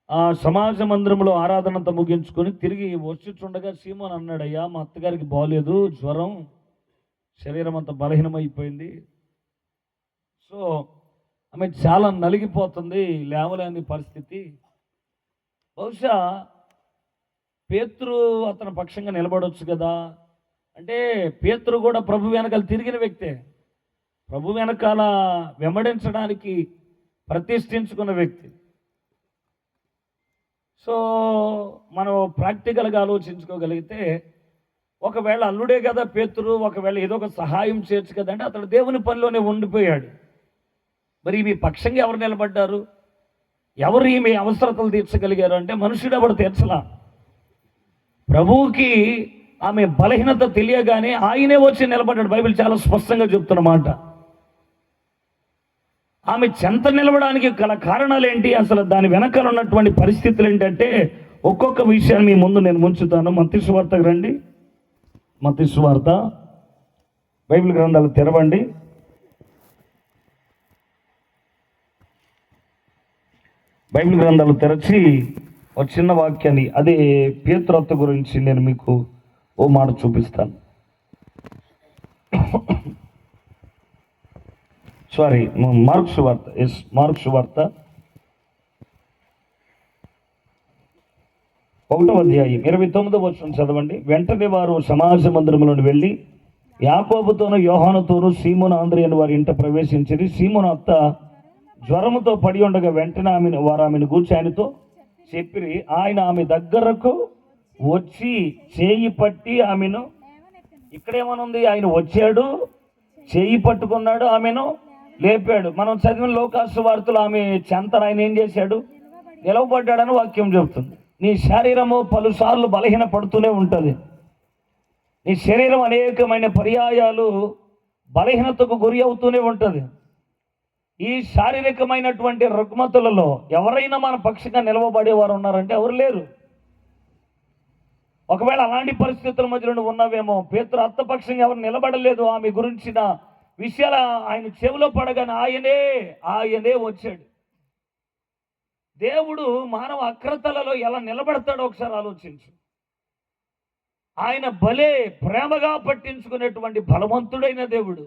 [SPEAKER 1] ఆ సమాజ మందిరంలో ఆరాధనంతా ముగించుకొని తిరిగి వచ్చుచుండగా సీమోను అన్నాడు, అయ్యా మా అత్తగారికి బాగోలేదు, జ్వరం, శరీరం అంతా బలహీనమైపోయింది, సో ఆమె చాలా నలిగిపోతుంది, లేవలేని పరిస్థితి. బహుశా పేతురు అతని పక్షంగా నిలబడవచ్చు కదా. అంటే పేతురు కూడా ప్రభు వెనకాల తిరిగిన వ్యక్తే, ప్రభు వెనకాల వెంబడించడానికి ప్రతిష్ఠించుకున్న వ్యక్తి. సో మనం ప్రాక్టికల్గా ఆలోచించుకోగలిగితే, ఒకవేళ అల్లుడే కదా పేతురు, ఒకవేళ ఏదో ఒక సహాయం చేయొచ్చు కదా అంటే అతడు దేవుని పనిలోనే ఉండిపోయాడు. మరి ఈమె పక్షంగా ఎవరు నిలబడ్డారు? ఎవరు ఈమె అవసరతలు తీర్చగలిగారు అంటే మనుషుడు ఎవరు తీర్చలా. ప్రభువుకి ఆమె బలహీనత తెలియగానే ఆయనే వచ్చి నిలబడ్డాడు. బైబిల్ చాలా స్పష్టంగా చెప్తున్నమాట. ఆమె చెంత నిలవడానికి గల కారణాలు ఏంటి, అసలు దాని వెనకాల ఉన్నటువంటి పరిస్థితులు ఏంటంటే ఒక్కొక్క విషయాన్ని మీ ముందు నేను ఉంచుతాను. మత్తయి సువార్తకు రండి. మత్తయి సువార్త బైబిల్ గ్రంథాలు తెరవండి. బైబిల్ గ్రంథాలు తెరచి ఒక చిన్న వాక్యాన్ని, అదే పేతురత్త గురించి నేను మీకు ఓ మాట చూపిస్తాను. సారీ, మార్కు సువార్త, మార్కు సువార్త 1వ అధ్యాయం 29వ వచనం చదవండి. వెంటనే వారు సమాజ మందిరంలోని వెళ్ళి యాకోబుతోనూ యోహానుతోనూ సీమోను ఆంద్రియను వారి ఇంట ప్రవేశించి, సీమోను అత్త జ్వరముతో పడి ఉండగా వెంటనే వారు ఆమెను గూర్చి ఆయనతో చెప్పిరి. ఆయన ఆమె దగ్గరకు వచ్చి చేయి పట్టి ఆమెను, ఇక్కడేమనుంది, ఆయన వచ్చాడు, చేయి పట్టుకున్నాడు, ఆమెను లేపాడు. మనం చదివిన లోకాసు వార్తలు ఆమె చెంతన ఆయన ఏం చేశాడు, నిలవబడ్డాడని వాక్యం చెబుతుంది. నీ శరీరము పలుసార్లు బలహీన పడుతూనే ఉంటుంది. నీ శరీరం అనేకమైన పర్యాయాలు బలహీనతకు గురి అవుతూనే ఉంటుంది. ఈ శారీరకమైనటువంటి రుగ్మతులలో ఎవరైనా మన పక్షంగా నిలవబడేవారు ఉన్నారంటే ఎవరు లేరు. ఒకవేళ అలాంటి పరిస్థితుల మధ్యలో నువ్వు ఉన్నావేమో. పేతురు అత్తపక్షంగా ఎవరు నిలబడలేదు. ఆమె గురించిన విషయాలు ఆయన చెవిలో పడగానే ఆయనే వచ్చాడు. దేవుడు మానవ అక్రతలలో ఎలా నిలబడతాడో ఒకసారి ఆలోచించు. ఆయన భలే ప్రేమగా పట్టించుకునేటువంటి బలవంతుడైన దేవుడు.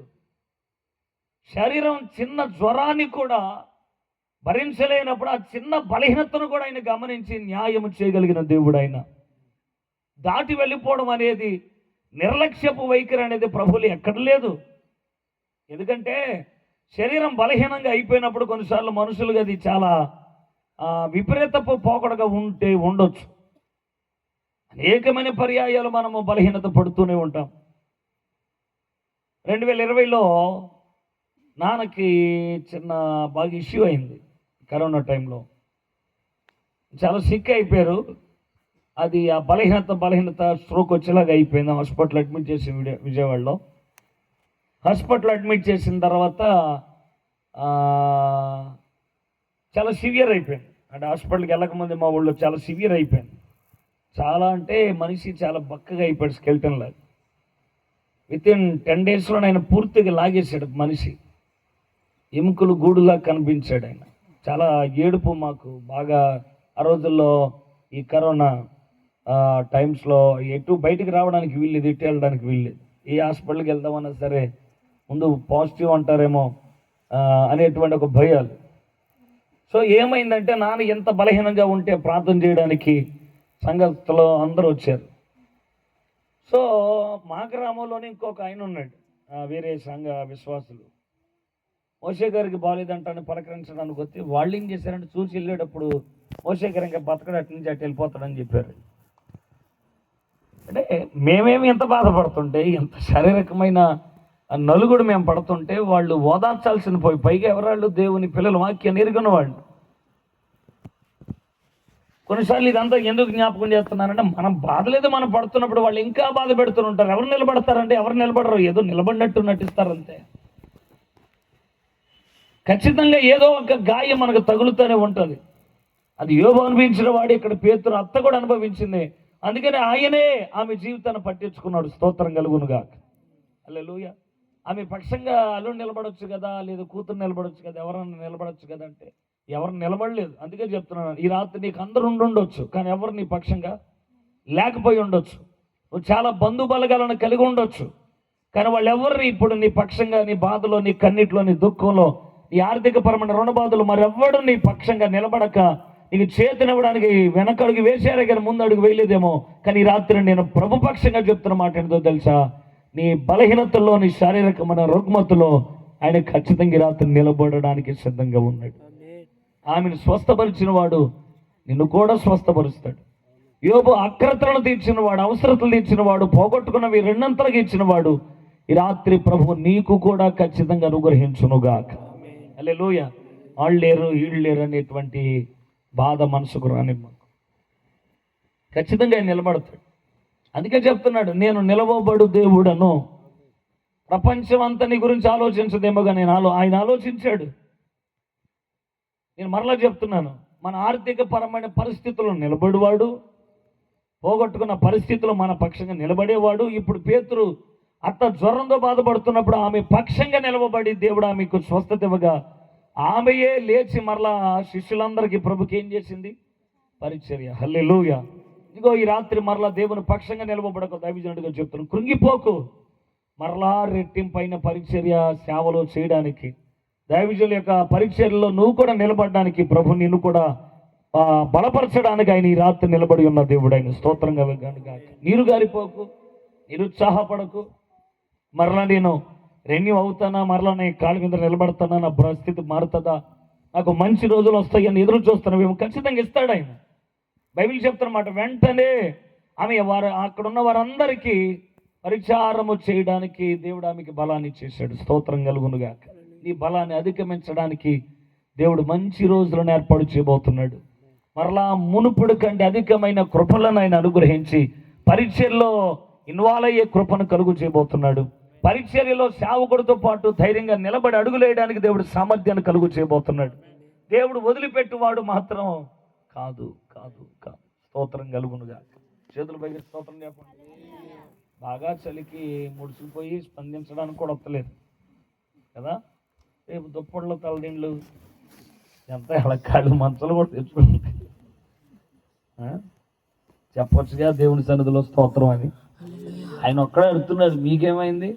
[SPEAKER 1] శరీరం చిన్న జ్వరాన్ని కూడా భరించలేనప్పుడు ఆ చిన్న బలహీనతను కూడా ఆయన గమనించి న్యాయం చేయగలిగిన దేవుడు. ఆయన దాటి వెళ్ళిపోవడం అనేది, నిర్లక్ష్యపు వైఖరి అనేది ప్రభువులు ఎక్కడ లేదు. ఎందుకంటే శరీరం బలహీనంగా అయిపోయినప్పుడు కొన్నిసార్లు మనుషులుగా అది చాలా విపరీతపు పోకడగా ఉండొచ్చు. అనేకమైన పర్యాయాలు మనము బలహీనత పడుతూనే ఉంటాం. 2020లో నాన్నకి చిన్న బాగా ఇష్యూ అయింది. కరోనా టైంలో చాలా సిక్ అయిపోయారు. అది ఆ బలహీనత స్ట్రోక్ వచ్చేలాగా అయిపోయింది. హాస్పిటల్ అడ్మిట్ చేసి విజయవాడలో హాస్పిటల్ అడ్మిట్ చేసిన తర్వాత చాలా సివియర్ అయిపోయింది. అంటే హాస్పిటల్కి వెళ్ళకముందు మా ఊళ్ళో చాలా సివియర్ అయిపోయింది. చాలా అంటే మనిషి చాలా బక్కగా అయిపోయాడు, స్కెల్టన్ లాగా. వితిన్ 10 డేస్లో ఆయన పూర్తిగా లాగేశాడు. మనిషి ఎముకలు గూడులా కనిపించాడు. ఆయన చాలా ఏడుపు మాకు బాగా. ఆ రోజుల్లో ఈ కరోనా టైమ్స్లో ఎటు బయటికి రావడానికి వీల్లేదు, ఇటు వెళ్ళడానికి వీల్లేదు. ఏ హాస్పిటల్కి వెళ్దామన్నా సరే ముందు పాజిటివ్ అంటారేమో అనేటువంటి ఒక భయాలు. సో ఏమైందంటే నాన్న ఎంత బలహీనంగా ఉంటే ప్రార్థన చేయడానికి సంఘస్థలో అందరూ వచ్చారు. సో మా గ్రామంలోనే ఇంకొక ఆయన ఉన్నాడు, వేరే సంఘ విశ్వాసులు. మోషే గారికి బాగాలేదంటాను పలకరించడానికి వస్తే వాళ్ళు ఏం చేశారంటే చూసి వెళ్ళేటప్పుడు మోషే గారు ఇంకా బతకడు, అటు నుంచి అటు వెళ్ళిపోతాడని చెప్పారు. అంటే మేమేమి ఎంత బాధపడుతుంటే, ఎంత శారీరకమైన నలుగుడు మేము పడుతుంటే వాళ్ళు ఓదార్చాల్సిన పోయి, పైగా ఎవరాళ్ళు దేవుని పిల్లలు, వాక్యాన్ని ఎరుగున్న వాళ్ళు. కొన్నిసార్లు ఇదంతా ఎందుకు జ్ఞాపకం చేస్తున్నానంటే, మనం బాధలేదు, మనం పడుతున్నప్పుడు వాళ్ళు ఇంకా బాధ పెడుతుంటారు. ఎవరు నిలబడతారంటే ఎవరు నిలబడరు, ఏదో నిలబడినట్టు నటిస్తారంతే. ఖచ్చితంగా ఏదో ఒక గాయం మనకు తగులుతూనే ఉంటుంది. అది యోబు అనుభవించిన వాడు, ఇక్కడ పేతురు అత్త కూడా అనుభవించింది. అందుకని ఆయనే ఆమె జీవితాన్ని పట్టించుకున్నాడు. స్తోత్రం కలుగునుగా. హల్లెలూయా. ఆమె పక్షంగా అల్లుడు నిలబడొచ్చు కదా, లేదా కూతురు నిలబడొచ్చు కదా, ఎవరన్నా నిలబడొచ్చు కదా అంటే ఎవరు నిలబడలేదు. అందుకే చెప్తున్నాను, ఈ రాత్రి నీకు అందరూ ఉండొచ్చు, కానీ ఎవరు నీ పక్షంగా లేకపోయి ఉండొచ్చు. నువ్వు చాలా బంధు బలగాలను కలిగి ఉండొచ్చు, కానీ వాళ్ళు ఎవరు ఇప్పుడు నీ పక్షంగా, నీ బాధలో, నీ కన్నిట్లో, నీ దుఃఖంలో, నీ ఆర్థిక పరమైన రుణ బాధలు మరెవ్వడు నీ పక్షంగా నిలబడక నీకు చేతినివ్వడానికి వెనకడుగు వేసారే కానీ ముందు అడుగు వేయలేదేమో. కానీ ఈ రాత్రి నేను ప్రభుపక్షంగా చెప్తున్న మాట ఏంటో తెలుసా? నీ బలహీనతల్లో, నీ శారీరకమైన రుగ్మతలో ఆయన ఖచ్చితంగా ఈ రాత్రి నిలబడడానికి సిద్ధంగా ఉన్నాడు. ఆమెను స్వస్థపరిచిన వాడు నిన్ను కూడా స్వస్థపరుస్తాడు. యోబు అక్రతలను తీర్చిన వాడు, అవసరతలు తీర్చిన వాడు, పోగొట్టుకున్నవి రెండంతలుగా ఇచ్చిన వాడు ఈ రాత్రి ప్రభు నీకు కూడా ఖచ్చితంగా అనుగ్రహించునుగాక. హల్లెలూయా. వాళ్ళు లేరు, వీళ్ళు లేరు అనేటువంటి బాధ మనసుకు రానివ్వకు. ఖచ్చితంగా ఆయన నిలబడతాడు. అందుకే చెప్తున్నాడు, నేను నిలవబడు దేవుడను. ప్రపంచం అంతా నీ గురించి ఆలోచించదేమోగా ఆయన ఆలోచించాడు. నేను మరలా చెప్తున్నాను, మన ఆర్థిక పరమైన పరిస్థితుల్లో నిలబడేవాడు, పోగొట్టుకున్న పరిస్థితుల్లో మన పక్షంగా నిలబడేవాడు. ఇప్పుడు పేతురు అత్త జ్వరంతో బాధపడుతున్నప్పుడు ఆమె పక్షంగా నిలవబడి దేవుడు ఆమెకు స్వస్థత ఇవ్వగా ఆమెయే లేచి మరలా శిష్యులందరికీ ప్రభుకి ఏం చేసింది? పరిచర్య. హల్లెలూయా. ఇదిగో ఈ రాత్రి మరలా దేవుని పక్షంగా నిలవబడక దైవజనుడిగా చెప్తున్నాను, కృంగిపోకు. మరలా రెట్టింపైన పరిచర్య సేవలో చేయడానికి, దైవజనుల యొక్క పరిచర్యలో నువ్వు కూడా నిలబడడానికి, ప్రభు నిన్ను కూడా బలపరచడానికి ఆయన ఈ రాత్రి నిలబడి ఉన్న దేవుడు. ఆయన స్తోత్రంగా కనుక నీరు గారిపోకు, నిరుత్సాహపడకు. మరలా నేను రెన్యూ అవుతానా, మరలా నేను కాళ్ళ మీద నిలబడతానా, నా పరిస్థితి మారుతుందా, నాకు మంచి రోజులు వస్తాయని ఎదురు చూస్తున్నావేమో. ఖచ్చితంగా ఇస్తాడు ఆయన. బైబిల్ చెప్తున్నమాట, వెంటనే ఆమె అక్కడ ఉన్న వారందరికీ పరిచారము చేయడానికి దేవుడు ఆమెకి బలాన్ని ఇచ్చేసాడు. స్తోత్రం కలుగునుగా. నీ బలాన్ని అధిగమించడానికి దేవుడు మంచి రోజులను ఏర్పాటు చేయబోతున్నాడు. మరలా మునుపుడు కంటే అధికమైన కృపలను ఆయన అనుగ్రహించి పరిచర్యలో ఇన్వాల్వ్ అయ్యే కృపను కలుగు చేయబోతున్నాడు. పరిచర్యలో సేవకుడితో పాటు ధైర్యంగా నిలబడి అడుగులేయడానికి దేవుడు సామర్థ్యాన్ని కలుగు చేయబోతున్నాడు. దేవుడు వదిలిపెట్టువాడు మాత్రం కాదు కాదు కాదు. స్తోత్రం కలుగునుగా. చేతులు పైకి స్తోత్రం చెప్పండి. బాగా చలికి ముడిసిపోయి స్పందించడానికి కూడా వస్తలేదు కదా. రేపు దుప్పట్లు, తలదిండ్లు, ఎంత ఎలక్కాళ్ళు, మంచాలు కూడా తెచ్చుకుంటాయి. చెప్పొచ్చుగా దేవుని సన్నిధిలో స్తోత్రం అని. ఆయన ఒక్కడే అడుగుతున్నాడు, మీకేమైంది?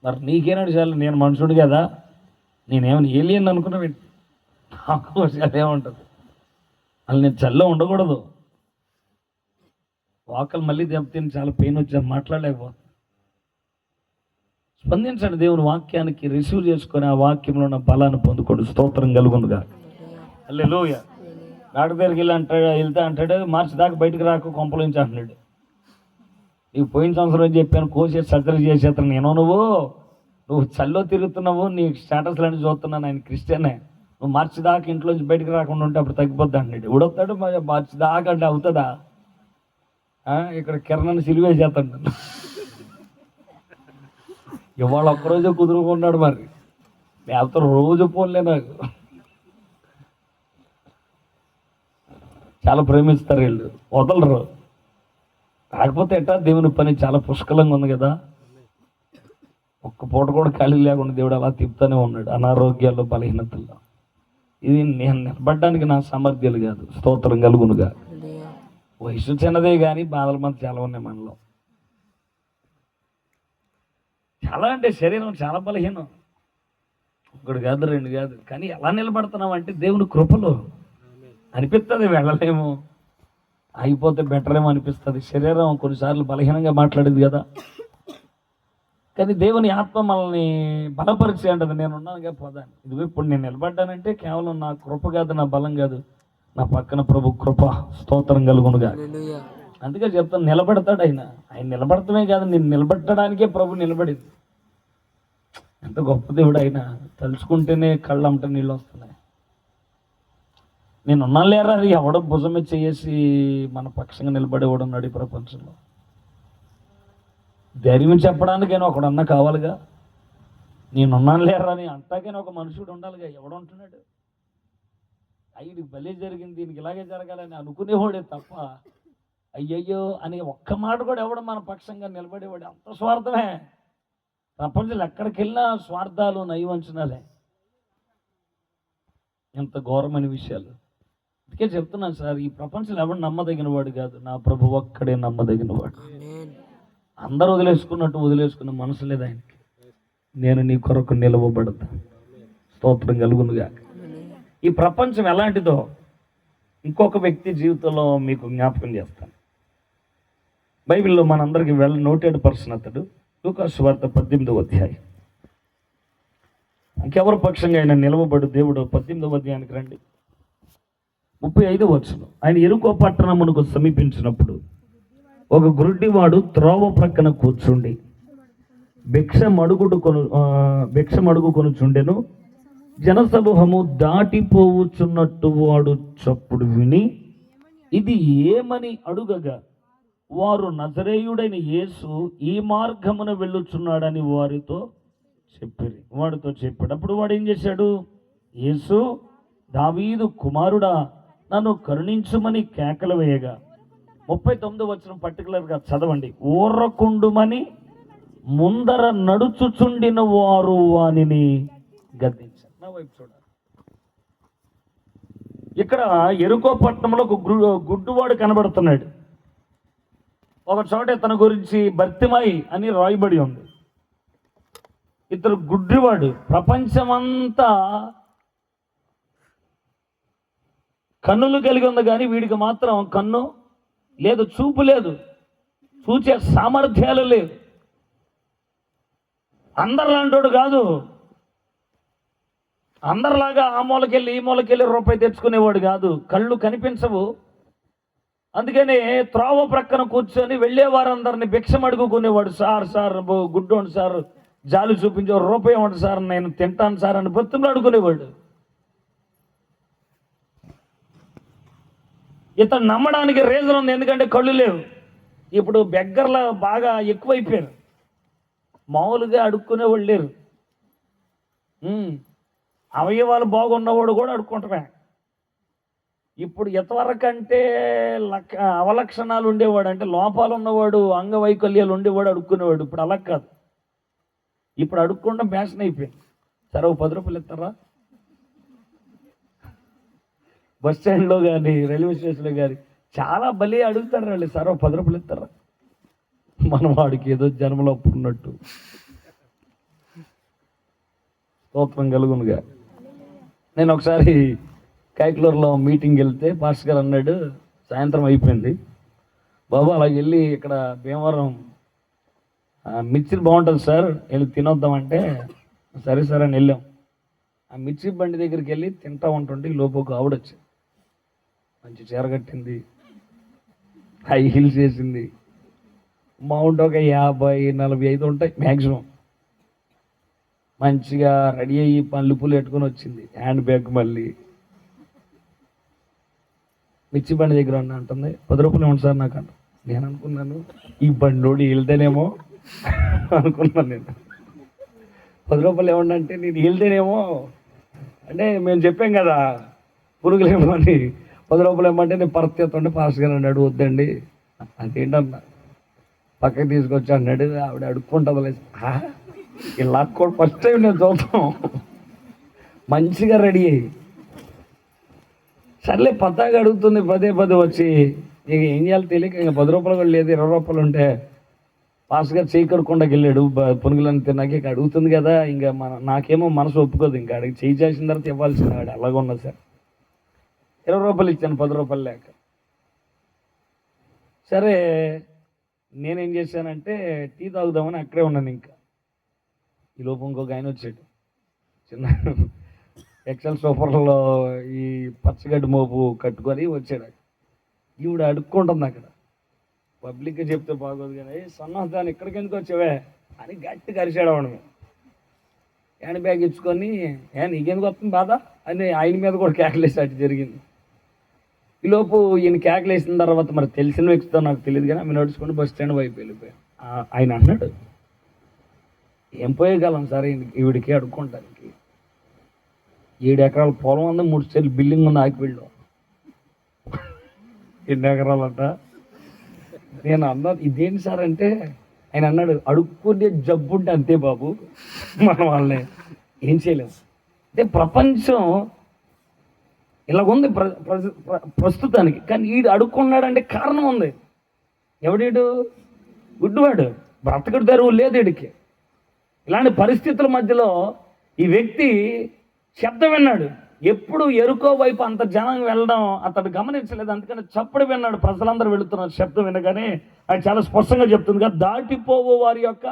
[SPEAKER 1] మరి నీకేనాడు చాలు, నేను మనుషుడు కదా, నేనేమని ఏలియన్ అనుకున్నా నాకు ఏముంటుంది. అసలు నేను చల్లో ఉండకూడదు. వాకలు మళ్ళీ దెబ్బతిని చాలా పెయిన్ వచ్చాను, మాట్లాడలేకపోతే. స్పందించండి దేవుని వాక్యానికి, రిసీవ్ చేసుకొని ఆ వాక్యంలో ఉన్న బలాన్ని పొందుకోండి. స్తోత్రం కలుగునుగా. హల్లెలూయా. డాక్టర్ దగ్గరికి వెళ్తే అంటాడు, మార్చి దాకా బయటకు రాకు, కొంపల నుంచి అంటున్నాడు. నీకు పోయిన సంవత్సరం చెప్పాను, కోసేసి సర్జరీ చేసేస్తాను. నువ్వు చల్లో తిరుగుతున్నావు, నీ స్టేటస్లు అని చూస్తున్నాను, ఆయన క్రిస్టియనే. నువ్వు మార్చి దాకా ఇంట్లోంచి బయటకు రాకుండా ఉంటే అప్పుడు తగ్గిపోద్ది అంటున్నాడు. ఉడొస్తాడు మార్చి దాకా అంటే అవుతుందా? ఇక్కడ కిరణాన్ని సిలివేసేస్తాడు. ఇవాళ ఒక్కరోజే కుదురుకున్నాడు, మరి లేకపోతే రోజు పోన్లే. నాకు చాలా ప్రేమిస్తారు వీళ్ళు, వదలరు. కాకపోతే ఎట్టా దేవుని పని చాలా పుష్కలంగా ఉంది కదా. ఒక్క పూట కూడా ఖాళీ లేకుండా దేవుడు అలా తిప్పుతూనే ఉన్నాడు, అనారోగ్యాలు, బలహీనతల్లో. ఇది నేను నిలబడడానికి నా సామర్థ్యాలు కాదు. స్తోత్రం కలుగునుగా. వయసు చిన్నదే కానీ బాధల మంది చాలా ఉన్నాయి మనలో. చాలా అంటే శరీరం చాలా బలహీనం. ఒకటి కాదు, రెండు కాదు. కానీ ఎలా నిలబడుతున్నాం అంటే దేవుని కృపలో అనిపిస్తుంది. వెళ్ళలేము, అయిపోతే బెటర్ ఏమో అనిపిస్తుంది. శరీరం కొన్నిసార్లు బలహీనంగా మాట్లాడేది కదా, కానీ దేవుని ఆత్మ మనల్ని బలపరిచే అంటది. నేను ఉన్నానుగా పోదాను. ఇదిగో ఇప్పుడు నేను నిలబడ్డానంటే కేవలం నా కృప కాదు, నా బలం కాదు, నా పక్కన ప్రభు కృప స్తోత్రం కలుగునుగా. అందుకే చెప్తాను, నిలబెడతాడు ఆయన. ఆయన నిలబడటమే కాదు, నేను నిలబెట్టడానికే ప్రభు నిలబడింది. ఎంత గొప్ప దేవుడు ఆయన. తలుచుకుంటేనే కళ్ళంట నీళ్ళు వస్తున్నాయి. నేను ఉన్నా లేరా అది ఎవడో భుజమే చేసి మన పక్షంగా నిలబడేవాడు ఉన్నాడు ఈ ప్రపంచంలో. ధైర్యం చెప్పడానికైనా ఒకడన్నా కావాలిగా. నేనున్నాను లేరా అని అంటాకైనా ఒక మనుషుడు ఉండాలిగా. ఎవడుంటున్నాడు? అయ్యి భలే జరిగింది, దీనికి ఇలాగే జరగాలని అనుకునేవాడే తప్ప అయ్యయ్యో అని ఒక్క మాట కూడా ఎవడు మన పక్షంగా నిలబడేవాడు. అంత స్వార్థమే. ప్రపంచంలో ఎక్కడికి వెళ్ళినా స్వార్థాలు, నైవంచనాలే. ఎంత ఘోరమైన విషయాలు. అందుకే చెప్తున్నాను సార్, ఈ ప్రపంచంలో ఎవడు నమ్మదగిన వాడు కాదు, నా ప్రభు ఒక్కడే నమ్మదగిన వాడు. అందరూ వదిలేసుకున్న మనసు లేదు ఆయనకి. నేను నీ కొరకు నిలవబడతా. స్తోత్రం కలుగునుగా. ఈ ప్రపంచం ఎలాంటిదో ఇంకొక వ్యక్తి జీవితంలో మీకు జ్ఞాపకం చేస్తాను. బైబిల్లో మనందరికీ నోటెడ్ పర్సన్ అతడు. లూకా సువార్త 18వ అధ్యాయం. ఇంకెవరి పక్షంగా ఆయన నిలవబడు దేవుడు. 18వ అధ్యాయానికి రండి. 35వ వచనం. ఆయన యెరికో పట్టణమునకు సమీపించినప్పుడు ఒక గుడ్డివాడు త్రోవ ప్రక్కన కూర్చుండి భిక్ష మడుగుకొనుచుండెను. జనసమూహము దాటిపోవుచున్నట్టు వాడు చప్పుడు విని ఇది ఏమని అడుగగా వారు నజరేయుడైన యేసు ఈ మార్గమున వెళ్ళుచున్నాడని వాడితో చెప్పాడు. అప్పుడు వాడు ఏం చేశాడు? యేసు, దావీదు కుమారుడా, నన్ను కరుణించుమని కేకలు వేయగా 39వ వచనం పర్టికులర్గా చదవండి. ఊర్రకుండుమని ముందర నడుచుచుండిన వారు వానిని గద్దించారు. నా వైపు చూడాలి. ఇక్కడ యెరికో పట్టణంలో ఒక గుడ్డివాడు కనబడుతున్నాడు. ఒక చోట తన గురించి బర్తిమై అని రాయబడి ఉంది. ఇతడు గుడ్డివాడు. ప్రపంచమంతా కన్నులు కలిగి ఉంది, కానీ వీడికి మాత్రం కన్ను లేదు, చూపు లేదు, చూచే సామర్థ్యాలు లేవు. అందరిలాంటోడు కాదు. అందరిలాగా ఆ మూలకెళ్ళి ఈ మూలకెళ్ళి రూపాయి తెచ్చుకునేవాడు కాదు. కళ్ళు కనిపించవు. అందుకని త్రోవ ప్రక్కన కూర్చొని వెళ్ళేవారందరిని భిక్షం అడుగుకునేవాడు. సార్ గుడ్డోండి సార్, జాలి చూపించే రూపాయి ఇవ్వండి సార్, నేను తింటాను సార్ అని బతుకులు అడుగునేవాడు. ఇతను నమ్మడానికి రీజన్ ఉంది, ఎందుకంటే కళ్ళు లేవు. ఇప్పుడు బెగ్గర్ల బాగా ఎక్కువైపోయారు. మామూలుగా అడుక్కునేవాళ్ళు లేరు. అవయవాలు బాగున్నవాడు కూడా అడుక్కుంటామే. ఇప్పుడు ఎంతవరకంటే అవలక్షణాలు ఉండేవాడు, అంటే లోపాలు ఉన్నవాడు, అంగవైకల్యాలు ఉండేవాడు అడుక్కునేవాడు. ఇప్పుడు అలా కాదు. ఇప్పుడు అడుక్కోవడం ఫ్యాషన్ అయిపోయింది. సరే 10 రూపాయలు ఇస్తారా? బస్ స్టాండ్లో కానీ రైల్వే స్టేషన్లో కానీ చాలా బలి అడుగుతారు వాళ్ళు. సరే 10 రూపాయలు ఇస్తారా? మనం వాడికి ఏదో జన్మలో ఒప్పుకున్నట్టు. స్తోత్రం కలుగునుగా. నేను ఒకసారి కైక్లూరులో మీటింగ్ వెళ్తే పాస్టర్ గారు అన్నాడు, సాయంత్రం అయిపోయింది బాబు, అలాగే వెళ్ళి ఇక్కడ భీమవరం మిర్చి బాగుంటుంది సార్, వెళ్ళి తినొద్దామంటే సరే సార్ అని వెళ్ళాం. ఆ మిర్చి బండి దగ్గరికి వెళ్ళి తింటా ఉంటుంటే లోపు ఒక ఆవిడ వచ్చింది. మంచి చీర కట్టింది, హై హీల్స్ వేసింది. అమౌంట్ ఒక 50-45 ఉంటాయి మ్యాక్సిమం. మంచిగా రెడీ అయ్యి పళ్ళు పూలు పెట్టుకొని వచ్చింది. హ్యాండ్ బ్యాగ్ మళ్ళీ మిర్చి బండి దగ్గర అంటుంది, 10 రూపాయలు ఇవ్వండి సార్ నాకు అంట. నేను అనుకున్నాను ఈ బండోడి వెళ్తేనేమో అనుకున్నాను. నేను 10 రూపాయలు ఇవ్వండి అంటే నేను వెళ్తేనేమో అంటే మేము చెప్పాం కదా పురుగులు ఏమని 10 రూపాయలు ఇవ్వమంటే నేను పరిస్థితి పాస్ గారు అన్నాడు, వద్దండి అదేంటన్నా పక్కకి తీసుకొచ్చి అన్నాడు. ఆవిడ అడుక్కుంటుంది. ఇలా కూడా ఫస్ట్ టైం నేను చూద్దాం. మంచిగా రెడీ అయ్యి సర్లే పతాగా అడుగుతుంది పదే వచ్చి. ఇక ఏం చేయాలో తెలియక ఇంకా 10 రూపాయలు కూడా లేదు, 20 రూపాయలు ఉంటే పాస్ గారు చేయి కడుక్కుండా వెళ్ళాడు. పునుగులని తిన్నాక ఇక అడుగుతుంది కదా, ఇంకా నాకేమో మనసు ఒప్పుకోదు. ఇంకా అడిగి చేయి చేసిన తర్వాత ఇవ్వాల్సింది. ఆవిడ అలాగ ఉన్నది సార్. 20 రూపాయలు ఇచ్చాను, 10 రూపాయలు లేక. సరే నేనేం చేశానంటే టీ తాగుదామని అక్కడే ఉన్నాను. ఇంకా ఈ లోపు ఇంకొక ఆయన వచ్చాడు. చిన్న
[SPEAKER 2] ఎక్సెల్ సూపర్లో ఈ పచ్చగడ్డి మోపు కట్టుకొని వచ్చాడు. ఈవిడ అడుక్కుంటుంది అక్కడ. పబ్లిక్గా చెప్తే బాగోదు కానీ సన్నాసాన్ని ఇక్కడికి ఎందుకు వచ్చావే అని గట్టిగా అరిచాడు ఆవిడ మీద. హ్యాండ్ బ్యాగ్ ఇచ్చుకొని నీకెందుకు వస్తుంది బాధ అని ఆయన మీద కూడా కేకలేసి అటు జరిగింది. ఈలోపు ఈయన కేకలేసిన తర్వాత మరి తెలిసిన వ్యక్తితో నాకు తెలియదు కానీ ఆమె నడుచుకుంటూ బస్ స్టాండ్ వైపు వెళ్ళిపోయాను. ఆయన అన్నాడు, ఏం పోయగలం సార్ ఈవిడికి అడుక్కుంటానికి, 7 ఎకరాల పొలం ఉంది, 3 స్టేర్లు బిల్డింగ్ ఉంది ఆకివీడులో. ఎన్ని ఎకరాలంట? నేను అన్నాను ఇదేంటి సార్ అంటే ఆయన అన్నాడు, అడుక్కునే జబ్బు ఉంటే అంతే బాబు, మనం వాళ్ళని ఏం చేయలేము. అంటే ప్రపంచం ఇలాగుంది ప్రస్తుతానికి. కానీ ఈడు అడుక్కున్నాడంటే కారణం ఉంది. ఎవడీడు? గుడ్డువాడు, బ్రతకడు తెరువు లేదు వీడికి. ఇలాంటి పరిస్థితుల మధ్యలో ఈ వ్యక్తి శబ్దం విన్నాడు. ఎప్పుడు ఎరుకో వైపు అంత జనం వెళ్ళడం అతడు గమనించలేదు. అందుకని చప్పుడు విన్నాడు. ప్రజలందరూ వెళుతున్నారు. శబ్దం వినగానే ఆయన చాలా స్పష్టంగా చెప్తుంది కదా, దాటిపోవు వారి యొక్క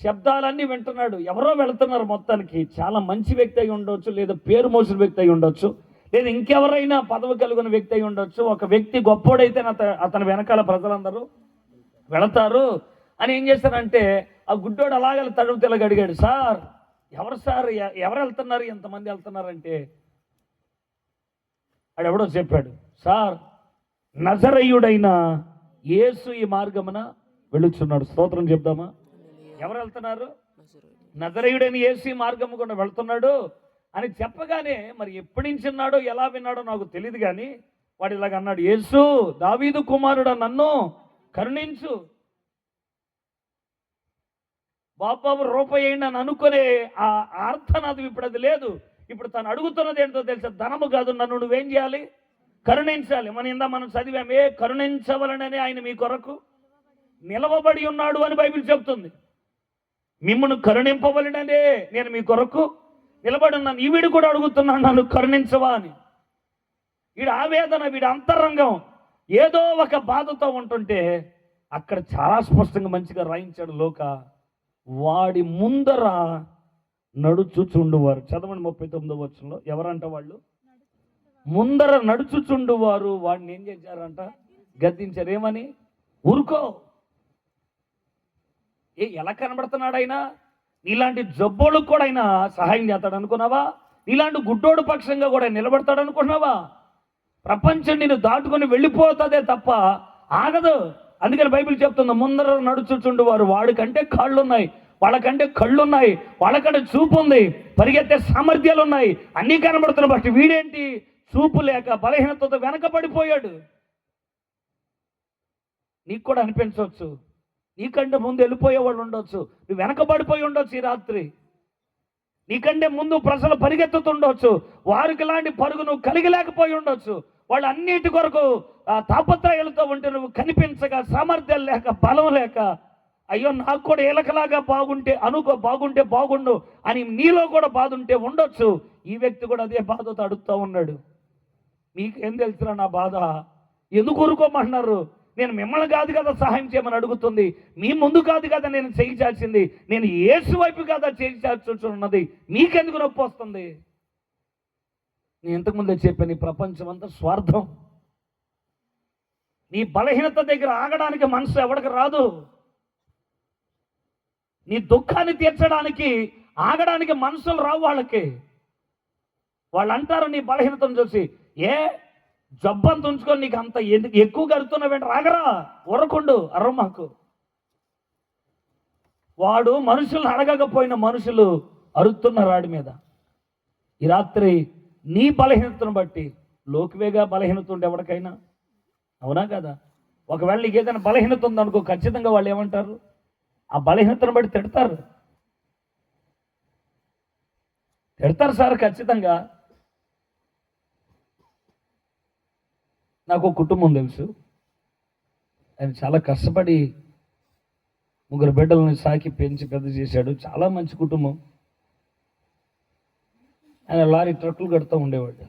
[SPEAKER 2] శబ్దాలన్నీ వింటున్నాడు. ఎవరో వెళుతున్నారు. మొత్తానికి చాలా మంచి వ్యక్తి అయి ఉండొచ్చు, లేదా పేరు మోసిన వ్యక్తి అయి ఉండొచ్చు, లేదా ఇంకెవరైనా పదవి కలిగిన వ్యక్తి అయి ఉండొచ్చు. ఒక వ్యక్తి గొప్పోడైతే అతని వెనకాల ప్రజలందరూ వెళతారు అని ఏం చేశారంటే ఆ గుడ్డోడు అలాగే తడుపు తెలగ అడిగాడు, సార్ ఎవరు సార్, ఎవరు వెళ్తున్నారు, ఎంతమంది వెళ్తున్నారంటే ఆడెవడో చెప్పాడు, సార్ నజరేయుడైన యేసు ఈ మార్గమున వెళుచున్నాడు. స్తోత్రం చెప్దామా? ఎవరు వెళ్తున్నారు? నజరేయుడైన యేసు ఈ మార్గము కూడా వెళ్తున్నాడు అని చెప్పగానే మరి ఎప్పటి నుంచి విన్నాడో ఎలా విన్నాడో నాకు తెలియదు కానీ వాడు ఇలాగ అన్నాడు, యేసు దావీదు కుమారుడా నన్ను కరుణించు, బాబాబు రూపాయి అని అనుకునే ఆ అర్థనాదం ఇప్పుడు అది లేదు. ఇప్పుడు తను అడుగుతున్నది ఏంటో తెలుసా? ధనము కాదు, నన్ను నువ్వేం చేయాలి? కరుణించాలి. మనం చదివామే, కరుణించవలనని ఆయన మీ కొరకు నిలవబడి ఉన్నాడు అని బైబిల్ చెప్తుంది. మిమ్మల్ని కరుణింపవలననే నేను మీ కొరకు నిలబడి ఉన్నాను. ఈ వీడు కూడా అడుగుతున్నాను, నన్ను కరుణించవా అని. వీడి ఆవేదన, వీడి అంతరంగం ఏదో ఒక బాధతో ఉంటుంటే అక్కడ చాలా స్పష్టంగా మంచిగా రాయించాడు లోక. వాడి ముందర నడుచుచుండువారు. చదవండి 39వ వచనంలో. ఎవరంట వాళ్ళు? ముందర నడుచుచుండువారు వాడిని ఏం చేశారంట? గద్దించారు. ఏమని? ఊరుకో. ఎలా కనబడుతున్నాడు ఆయన? నీలాంటి జబ్బోళ్ళకు కూడా ఆయన సహాయం చేస్తాడు అనుకున్నావా? నీలాంటి గుడ్డోడు పక్షంగా కూడా నిలబడతాడు అనుకున్నావా? ప్రపంచం నిన్ను దాటుకొని వెళ్ళిపోతుందే తప్ప ఆగదు. అందుకని బైబిల్ చెప్తుంది, ముందర నడుచుచుండు వారు వాడికంటే కాళ్ళున్నాయి, వాళ్ళకంటే కళ్ళున్నాయి, వాళ్ళకంటే చూపు ఉంది, పరిగెత్తే సామర్థ్యాలు ఉన్నాయి, అన్నీ కనబడుతున్నాయి. బట్ వీడేంటి? చూపు లేక బలహీనతతో వెనకబడిపోయాడు. నీకు కూడా అనిపించవచ్చు, నీకంటే ముందు వెళ్ళిపోయే వాళ్ళు ఉండొచ్చు, నువ్వు వెనకబడిపోయి ఉండొచ్చు. ఈ రాత్రి నీకంటే ముందు ప్రజలు పరిగెత్తుతుండొచ్చు, వారికి ఇలాంటి పరుగు నువ్వు కలిగి లేకపోయి ఉండొచ్చు. వాళ్ళు అన్నిటి కొరకు తాపత్రయాలతో ఉంటే నువ్వు కనిపించక, సామర్థ్యాలు లేక, బలం లేక, అయ్యో నాకు కూడా ఏలకలాగా బాగుంటే బాగుండు అని నీలో కూడా బాధ ఉంటే ఉండొచ్చు. ఈ వ్యక్తి కూడా అదే బాధతో అడుగుతూ ఉన్నాడు. మీకేం తెలుసురా నా బాధ? ఎందుకు ఊరుకోమంటున్నారు? నేను మిమ్మల్ని కాదు కదా సహాయం చేయమని అడుగుతుంది, మీ ముందు కాదు కదా నేను చేయించాల్సింది, నేను యేసు వైపు కదా చేయించాల్సి ఉన్నది, మీకెందుకు నొప్పి వస్తుంది? నేను ఇంతకుముందే చెప్పాను, ఈ ప్రపంచం అంతా స్వార్థం. నీ బలహీనత దగ్గర ఆగడానికి మనసు ఎవరికి రాదు. నీ దుఃఖాన్ని తీర్చడానికి ఆగడానికి మనసులు రావు వాళ్ళకి. వాళ్ళు అంటారు నీ బలహీనతను చూసి, జబ్బంత ఉంచుకొని నీకు అంత ఎక్కువ గడుతున్నావేంటి, రాగరా, ఊరకుండు, అరవమాకు. వాడు మనుషులను అడగకపోయిన మనుషులు అరుతున్నారు వాడి మీద. ఈ రాత్రి నీ బలహీనతను బట్టి, లోకువేగా బలహీనత ఉండే ఎవరికైనా, అవునా కదా? ఒకవేళ నీకు ఏదైనా బలహీనత ఉందనుకో, ఖచ్చితంగా వాళ్ళు ఏమంటారు? ఆ బలహీనతను బట్టి తిడతారు సార్, ఖచ్చితంగా. నాకు ఒక కుటుంబం తెలుసు. ఆయన చాలా కష్టపడి 3 బిడ్డలను సాకి పెంచి పెద్ద చేశాడు. చాలా మంచి కుటుంబం. ఆయన లారీ ట్రక్కులు కడుతూ ఉండేవాడు.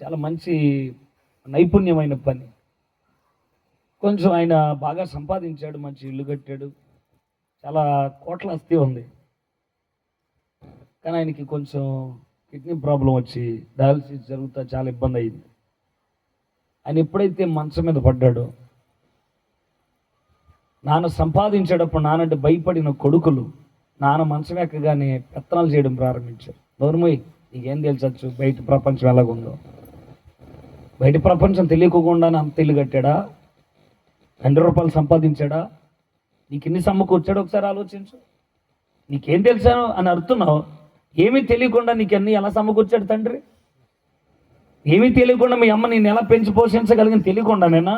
[SPEAKER 2] చాలా మంచి నైపుణ్యమైన పని. కొంచెం ఆయన బాగా సంపాదించాడు, మంచి ఇల్లు కట్టాడు, చాలా కోట్ల ఆస్తి ఉంది. కానీ ఆయనకి కొంచెం కిడ్నీ ప్రాబ్లం వచ్చి డయాలసిస్ జరుగుతా చాలా ఇబ్బంది అయింది. ఆయన ఎప్పుడైతే మంచం మీద పడ్డాడో, నాన్న సంపాదించేటప్పుడు నానంటే భయపడిన కొడుకులు నాన్న మంచం ఎక్కగానే పెత్తనాలు చేయడం ప్రారంభించారు. నోరుమోయ్, నీకేం తెలుసచ్చు బయట ప్రపంచం ఎలాగుందో? బయట ప్రపంచం తెలియకుండానే అంత ఇల్లు కట్టాడా? 2 రూపాయలు సంపాదించాడా? నీకు ఇన్ని సమకూర్చాడు? ఒకసారి ఆలోచించు. నీకేం తెలుసాను అని అడుగుతున్నావు. ఏమీ తెలియకుండా నీకన్నీ ఎలా సమకూర్చాడు తండ్రి? ఏమీ తెలియకుండా మీ అమ్మ నేను ఎలా పెంచి పోషించగలిగిన తెలియకుండానేనా?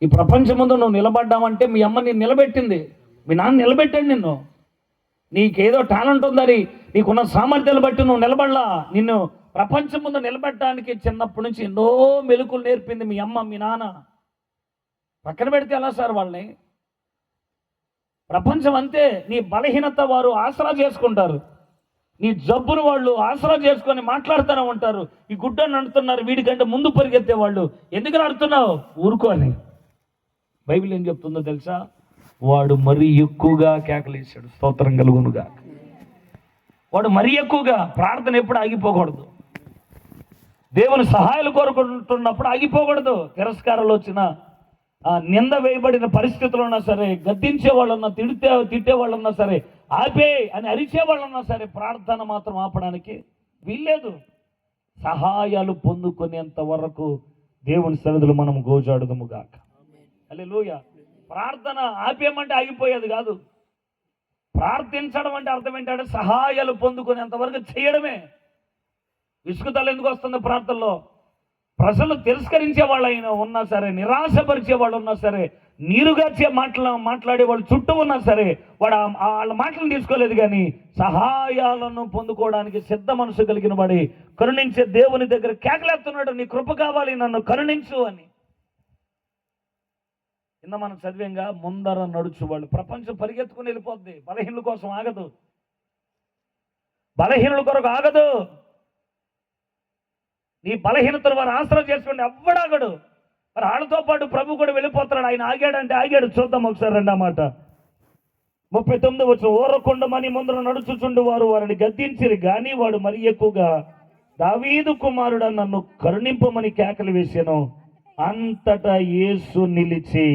[SPEAKER 2] ఈ ప్రపంచం ముందు నువ్వు నిలబడ్డావంటే మీ అమ్మ నేను నిలబెట్టింది, మీ నాన్న నిలబెట్టాడు నిన్ను. నీకేదో టాలెంట్ ఉందని, నీకున్న సామర్థ్యాలు బట్టి నువ్వు నిలబడలా. నిన్ను ప్రపంచం ముందు నిలబెట్టడానికి చిన్నప్పటి నుంచి ఎన్నో మెలకులు నేర్పింది మీ అమ్మ, మీ నాన్న. పక్కన పెడితే ఎలా సార్ వాళ్ళని? ప్రపంచం అంతే. నీ బలహీనత వారు ఆసరా చేసుకుంటారు, నీ జబ్బును వాళ్ళు ఆసరా చేసుకొని మాట్లాడుతూనే ఉంటారు. ఈ గుడ్డని అంటున్నారు, వీడికంటే ముందు పరిగెత్తే వాళ్ళు. ఎందుకని అడుగుతున్నావు? ఊరుకోని. బైబిల్ ఏం చెప్తుందో తెలుసా? వాడు మరీ ఎక్కువగా కేకలేశాడు, స్తోత్రం కలుగునుగా. వాడు మరీ ఎక్కువగా. ప్రార్థన ఎప్పుడు ఆగిపోకూడదు. దేవుని సహాయాలు కోరుకుంటున్నప్పుడు ఆగిపోకూడదు. తిరస్కారాలు వచ్చిన, నింద వేయబడిన పరిస్థితులు ఉన్నా సరే, గద్దించే వాళ్ళున్నా, తిట్టే వాళ్ళున్నా సరే, ఆపే అని అరిచే వాళ్ళున్నా సరే, ప్రార్థన మాత్రం ఆపడానికి వీల్లేదు. సహాయాలు పొందుకునేంత వరకు దేవుని సన్నిధిలో మనం గోజాడుదుముగాక. హల్లెలూయా. ప్రార్థన ఆపేయమంటే ఆగిపోయేది కాదు. ప్రార్థించడం అంటే అర్థం ఏంటంటే సహాయాలు పొందుకునేంత వరకు చేయడమే. విసుగుదల ఎందుకు వస్తుంది ప్రార్థనలో? ప్రజలు తిరస్కరించే వాళ్ళు ఉన్నా సరే, నిరాశపరిచే వాళ్ళు ఉన్నా సరే, నీరుగార్చే మాట్లాడే వాళ్ళు చుట్టూ ఉన్నా సరే, వాడు వాళ్ళ మాటలను తీసుకోలేదు. కానీ సహాయాలను పొందుకోవడానికి సిద్ధ మనసు కలిగిన వాడి కరుణించే దేవుని దగ్గర కేకలేస్తున్నాడు, నీ కృప కావాలి, నన్ను కరుణించు అని. కింద మనం చదివేంగా ముందర నడుచు వాళ్ళు. ప్రపంచం పరిగెత్తుకుని వెళ్ళిపోద్ది, బలహీనుల కోసం ఆగదు, బలహీనుల కొరకు ఆగదు. నీ బలహీనతను వారు ఆసరా చేసుకోండి, ఎవ్వడాగడు. మరి వాళ్ళతో పాటు ప్రభు కూడా వెళ్ళిపోతున్నాడు. ఆయన ఆగాడంటే ఆగాడు. చూద్దాం ఒకసారి 2వ మాట 39 వచ్చిన ఓరకొండమని ముందర నడుచుచుండు వారు వారిని గద్దించిరి, కానీ వాడు మరి ఎక్కువగా దావీదు కుమారుడు నన్ను కరుణింపమని కేకలు వేసాను. అంతటా యేసు నిలిచి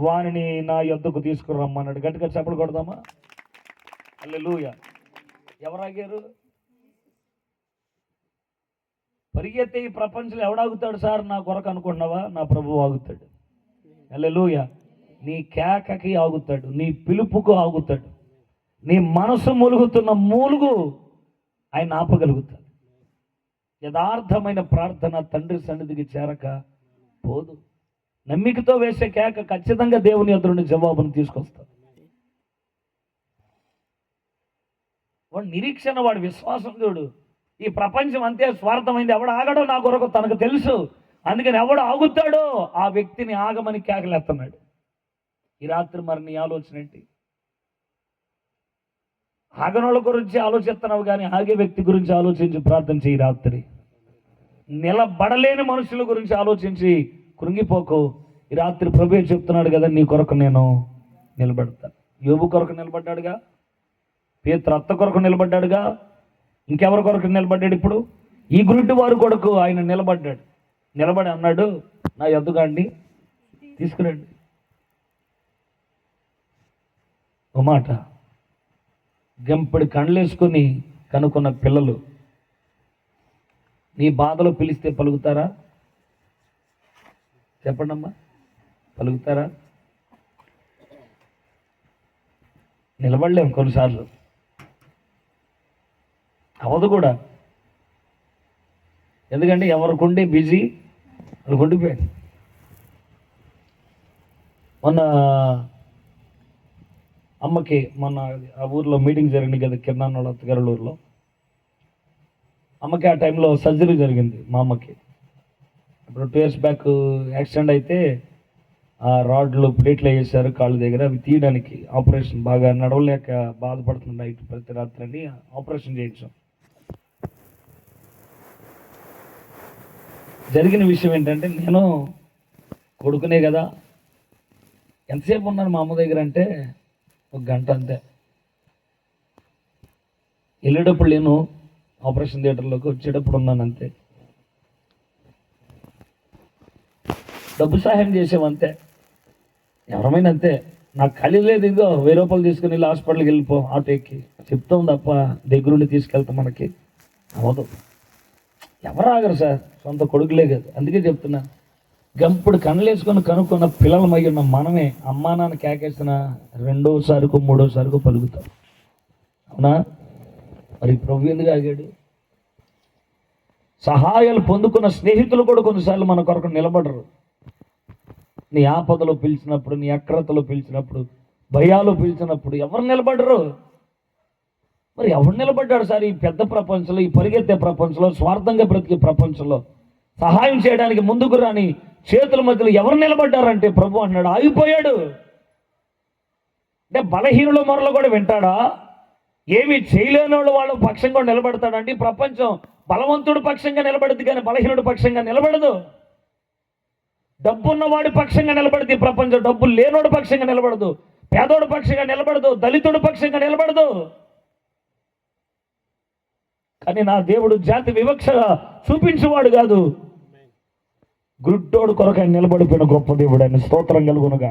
[SPEAKER 2] వారిని నా యొద్దకు తీసుకురమ్మన్నాడు. గట్టిగా చప్పలు కొడదామా? హల్లెలూయా. ఎవరాగారు? పరిగెత్తే ఈ ప్రపంచంలో ఎవడాగుతాడు సార్ నా కొరకు అనుకుంటున్నావా? నా ప్రభువు ఆగుతాడు. హల్లెలూయా. నీ కేకకి ఆగుతాడు, నీ పిలుపుకు ఆగుతాడు, నీ మనసు మూలుగుతున్న మూలుగు ఆయన ఆపగలుగుతాడు. యథార్థమైన ప్రార్థన తండ్రి సన్నిధికి చేరక పోదు. నమ్మికతో వేసే కేక ఖచ్చితంగా దేవుని ఎదురు నుండి జవాబును తీసుకొస్తాడు. వాడు నిరీక్షణ, వాడు విశ్వాసం చూడు. ఈ ప్రపంచం అంతే స్వార్థమైంది. ఎవడు ఆగడో నా కొరకు తనకు తెలుసు. అందుకని ఎవడు ఆగుతాడో ఆ వ్యక్తిని ఆగమని కేకలేస్తున్నాడు. ఈ రాత్రి మరి నీ ఆలోచన ఏంటి? ఆగనోళ్ళ గురించి ఆలోచిస్తున్నావు కానీ ఆగే వ్యక్తి గురించి ఆలోచించి ప్రార్థన చేయి. రాత్రి నిలబడలేని మనుషుల గురించి ఆలోచించి కృంగిపోకు. ఈ రాత్రి ప్రభువే చెప్తున్నాడు కదా, నీ కొరకు నేను నిలబడతాను. యోబు కొరకు నిలబడ్డాడుగా, పేతురు అత్త కొరకు నిలబడ్డాడుగా, ఇంకెవరి కొరకు నిలబడ్డాడు? ఇప్పుడు ఈ గురుడి వారి కొరకు ఆయన నిలబడ్డాడు. నిలబడి అన్నాడు, నా యొద్దకు అండి తీసుకురండి. ఓ మాట, గంపెడి కండ్లేసుకొని కనుక్కున్న పిల్లలు నీ బాధలో పిలిస్తే పలుకుతారా? చెప్పండమ్మా, పలుకుతారా? నిలబడలేము కొన్నిసార్లు, అవదు కూడా. ఎందుకంటే ఎవరికి ఉండి బిజీ వాళ్ళకి ఉండిపోయాడు. మొన్న అమ్మకి ఆ ఊర్లో మీటింగ్ జరిగింది కదా, కిరణాన్ వాళ్ళ అత్తగారి ఊర్లో. అమ్మకి ఆ టైంలో సర్జరీ జరిగింది మా అమ్మకి. ఇప్పుడు 2 years బ్యాక్ యాక్సిడెంట్ అయితే ఆ రాడ్లు ప్లేట్లు వేసారు కాళ్ళ దగ్గర. అవి తీయడానికి ఆపరేషన్, బాగా నడవలేక బాధపడుతుంది నైట్ ప్రతి రాత్రి అని ఆపరేషన్ చేయించాం. జరిగిన విషయం ఏంటంటే, నేను కొడుకునే కదా, ఎంతసేపు ఉన్నాను మా అమ్మ దగ్గర అంటే 1 గంట అంతే. వెళ్ళేటప్పుడు నేను ఆపరేషన్ థియేటర్లోకి, వచ్చేటప్పుడు ఉన్నాను అంతే. డబ్బు సహాయం చేసామంతే, ఎవరమైనా అంతే. నాకు ఖాళీ లేదు, ఇదిగో 1000 రూపాయలు తీసుకుని వెళ్ళి హాస్పిటల్కి వెళ్ళిపో ఆటో ఎక్కి చెప్తాం తప్ప దగ్గరుండి తీసుకెళ్తాం మనకి అవదు. ఎవరు ఆగరు సార్, సొంత కొడుకులే కాదు. అందుకే చెప్తున్నా, గంపుడు కళ్ళేసుకొని కనుక్కున్న పిల్లలమై ఉన్న మనమే అమ్మా నాన్న కేకేసిన రెండోసారికో మూడోసారికో పలుకుతాం. అవునా? మరి ప్రభు ఎందుకు ఆగాడు? సహాయాలు పొందుకున్న స్నేహితులు కూడా కొన్నిసార్లు మన కొరకు నిలబడరు. నీ ఆపదలో పిలిచినప్పుడు, నీ అక్రతలో పిలిచినప్పుడు, భయాలు పిలిచినప్పుడు ఎవరు నిలబడరు? మరి ఎవరు నిలబడ్డాడు సార్ ఈ పెద్ద ప్రపంచంలో, ఈ పరిగెత్తే ప్రపంచంలో, స్వార్థంగా బ్రతికే ప్రపంచంలో? సహాయం చేయడానికి ముందుకు రాని చేతుల మధ్యలో ఎవరు నిలబడ్డారంటే ప్రభు అన్నాడు ఆగిపోయాడు. అంటే బలహీనుల మొరలు కూడా వింటాడా? ఏమి చేయలేని వాళ్ళ పక్షంగా నిలబడతాడంటే ఈ ప్రపంచం బలవంతుడు పక్షంగా నిలబడదు కానీ బలహీనుడు పక్షంగా నిలబడదు. డబ్బున్నవాడి పక్షంగా నిలబడదు ఈ ప్రపంచం, డబ్బు లేనోడు పక్షంగా నిలబడదు, పేదోడు పక్షంగా నిలబడదు, దళితుడు పక్షంగా నిలబడదు. కానీ నా దేవుడు జాతి వివక్షగా చూపించేవాడు కాదు, గుడ్డోడు కొరకు ఆయన నిలబడిపోయిన గొప్ప దేవుడు. ఆయన స్తోత్రం కలుగునుగా.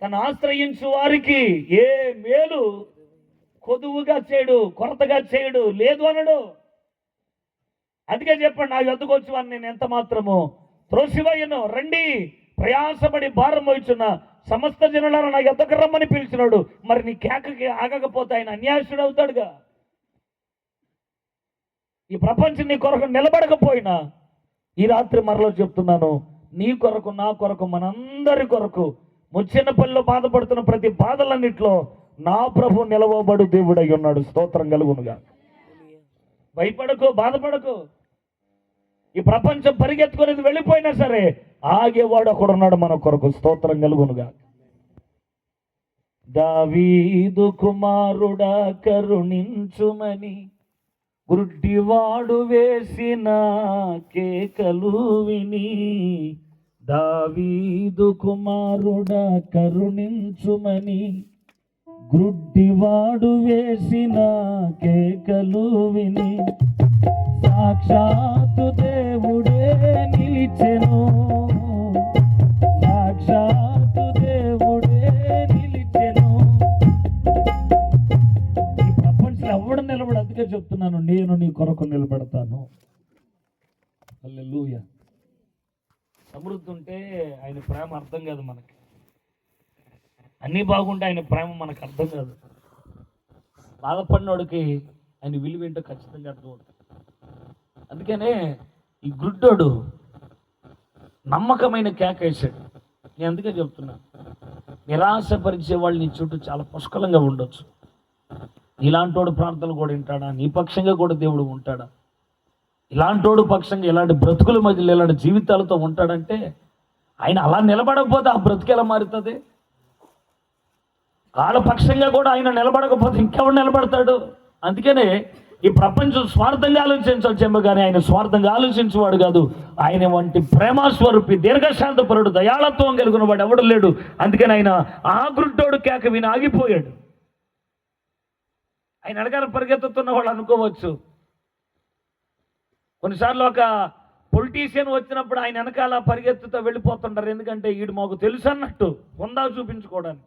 [SPEAKER 2] తను ఆశ్రయించు వారికి ఏ మేలు కొదువుగా చేయడు, కొరతగా చేయడు, లేదు అనడు. అందుకే చెప్పండి, నా యొద్దకు వచ్చి వారిని నేను ఎంత మాత్రము త్రోసివేయను. రండి ప్రయాసపడి భారం మోయిచున్న సమస్త జనులను నా యొద్దకు రమ్మని పిలిచినాడు. మరి నీ కేకకి ఆగకపోతే ఆయన అన్యాయస్తుడు అవుతాడుగా. ఈ ప్రపంచం నీ కొరకు నిలబడకపోయినా ఈ రాత్రి మరలో చెప్తున్నాను, నీ కొరకు, నా కొరకు, మనందరి కొరకు ముచ్చెన్నపల్లిలో బాధపడుతున్న ప్రతి బాధలన్నిట్లో నా ప్రభు నిలవబడు దేవుడై ఉన్నాడు. స్తోత్రం కలుగునుగా. భయపడకు, బాధపడకు. ఈ ప్రపంచం పరిగెత్తుకునేది వెళ్ళిపోయినా సరే ఆగేవాడు ఒకడున్నాడు మన కొరకు. స్తోత్రం కలుగునుగా. దావీదు కుమారుడా కరుణించుమని గుడ్డివాడు వేసిన కేకలు విని, దావీదు కుమారుడా కరుణించుమని గుడ్డివాడు వేసిన కేకలు విని, సాక్షాత్తు దేవుడే నిలిచెను, సాక్షాత్తు దేవుడే నిలిచెను. ఈ ప్రపంచంలో ఎవడు నిలబడు. అందుకే చెప్తున్నాను, నేను నీ కొరకు నిలబడతాను. హల్లెలూయా. సమృద్ధి ఉంటే ఆయన ప్రేమ అర్థం కాదు మనకి, అన్నీ బాగుంటే ఆయన ప్రేమ మనకు అర్థం కాదు. బాధపడినోడికి ఆయన విలువ ఏంటో ఖచ్చితంగా అర్థమవుతుంది. అందుకనే ఈ గుడ్డోడు నమ్మకమైన కేకేశాడు. నేను అందుకే చెప్తున్నా, నిరాశపరిచే వాళ్ళు నీ చుట్టూ చాలా పుష్కలంగా ఉండొచ్చు. ఇలాంటోడు ప్రార్థనలు కూడా వింటాడా? నీ పక్షంగా కూడా దేవుడు ఉంటాడా? ఇలాంటోడు పక్షంగా ఇలాంటి బ్రతుకుల మధ్యలో ఇలాంటి జీవితాలతో ఉంటాడంటే ఆయన అలా నిలబడకపోతే ఆ బ్రతుకు ఎలా మారుతుంది? వాళ్ళ పక్షంగా కూడా ఆయన నిలబడకపోతే ఇంకెవడు నిలబడతాడు? అందుకనే ఈ ప్రపంచం స్వార్థంగా ఆలోచించవచ్చేమో కానీ ఆయన స్వార్థంగా ఆలోచించేవాడు కాదు. ఆయన వంటి ప్రేమస్వరూపి, దీర్ఘశాంతపరుడు, దయాళత్వం కలిగిన వాడు ఎవడు లేడు. అందుకని ఆయన ఆ గుడ్డోడు కేక విని ఆగిపోయాడు. ఆయన అడగాల పరిగెత్తుతున్న వాళ్ళు అనుకోవచ్చు, కొన్నిసార్లు ఒక పొలిటీషియన్ వచ్చినప్పుడు ఆయన వెనకాల పరిగెత్తుతో వెళ్ళిపోతుంటారు. ఎందుకంటే వీడు మాకు తెలుసు అన్నట్టు హుందా చూపించుకోవడానికి.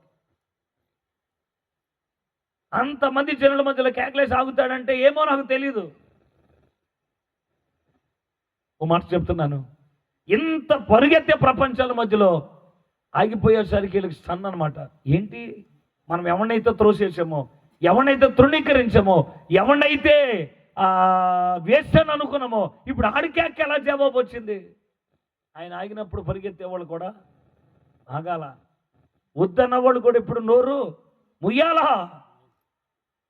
[SPEAKER 2] అంతమంది జనుల మధ్యలో కేకలేసి ఆగుతాడంటే ఏమో నాకు తెలీదు. ఓ మాట చెప్తున్నాను, ఇంత పరిగెత్తే ప్రపంచాల మధ్యలో ఆగిపోయేసరికి వీళ్ళకి సన్ అనమాట. ఏంటి, మనం ఎవరినైతే త్రోసేసామో, ఎవరినైతే తృణీకరించామో, ఎవరినైతే వేస్తాను అనుకున్నామో, ఇప్పుడు ఆడికేక ఎలా జవాబు వచ్చింది? ఆయన ఆగినప్పుడు పరిగెత్తే వాళ్ళు కూడా ఆగాల, వద్దన్న వాళ్ళు కూడా ఇప్పుడు నోరు ముయ్యాలా.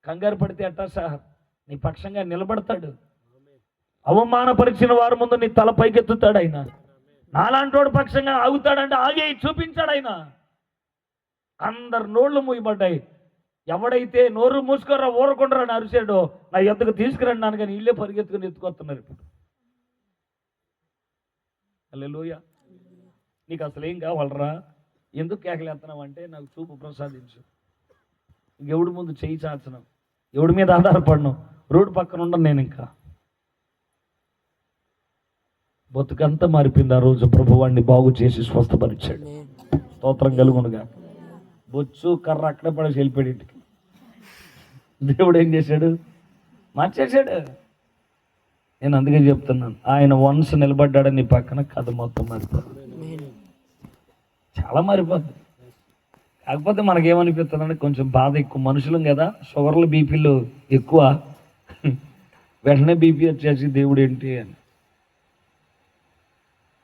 [SPEAKER 2] కంగారు పడితే అట్టా సార్ నీ పక్షంగా నిలబడతాడు. అవమానపరిచిన వారి ముందు నీ తల పైకెత్తుతాడు ఆయన. నాలాంటి వాడు పక్షంగా ఆగుతాడంటే ఆగే చూపించాడు ఆయన. అందరు నోళ్ళు మూయబడ్డాయి. ఎవడైతే నోరు మూసుకోరా ఊరకుండా అని అరిచాడో నా ఎద్దుకు తీసుకురండి నాన్న, కానీ ఇల్లే పరిగెత్తుకుని ఎత్తుకొస్తున్నారు ఇప్పుడు. హల్లెలూయా. నీకు అసలు ఏం కావాలరా? ఎందుకు కేకలేస్తున్నావు అంటే నాకు చూపు ప్రసాదించు, ఇంకెవడి ముందు చేయి చాచను,
[SPEAKER 1] ఎవడి మీద ఆధారపడను, రోడ్డు పక్కన ఉండను నేను. ఇంకా బతుకంతా మారిపోయింది. ఆ రోజు ప్రభు వాడిని బాగు చేసి స్వస్థపరిచాడు. స్తోత్రం కలుగునుగా. బొచ్చు కర్ర అక్కడే పడేసి వెళ్ళిపోయాడు ఇంటికి. దేవుడు ఏం చేశాడు? మార్చేశాడు. నేను అందుకే చెప్తున్నాను, ఆయన వన్స్ నిలబడ్డాడని నీ పక్కన కథ మొత్తం మారిపోతుంది, చాలా మారిపోద్ది. కాకపోతే మనకేమనిపిస్తుందంటే కొంచెం బాధ ఎక్కువ, మనుషులం కదా, షుగర్లు బీపీలు ఎక్కువ, వెంటనే బీపీ వచ్చేసి దేవుడు ఏంటి అని.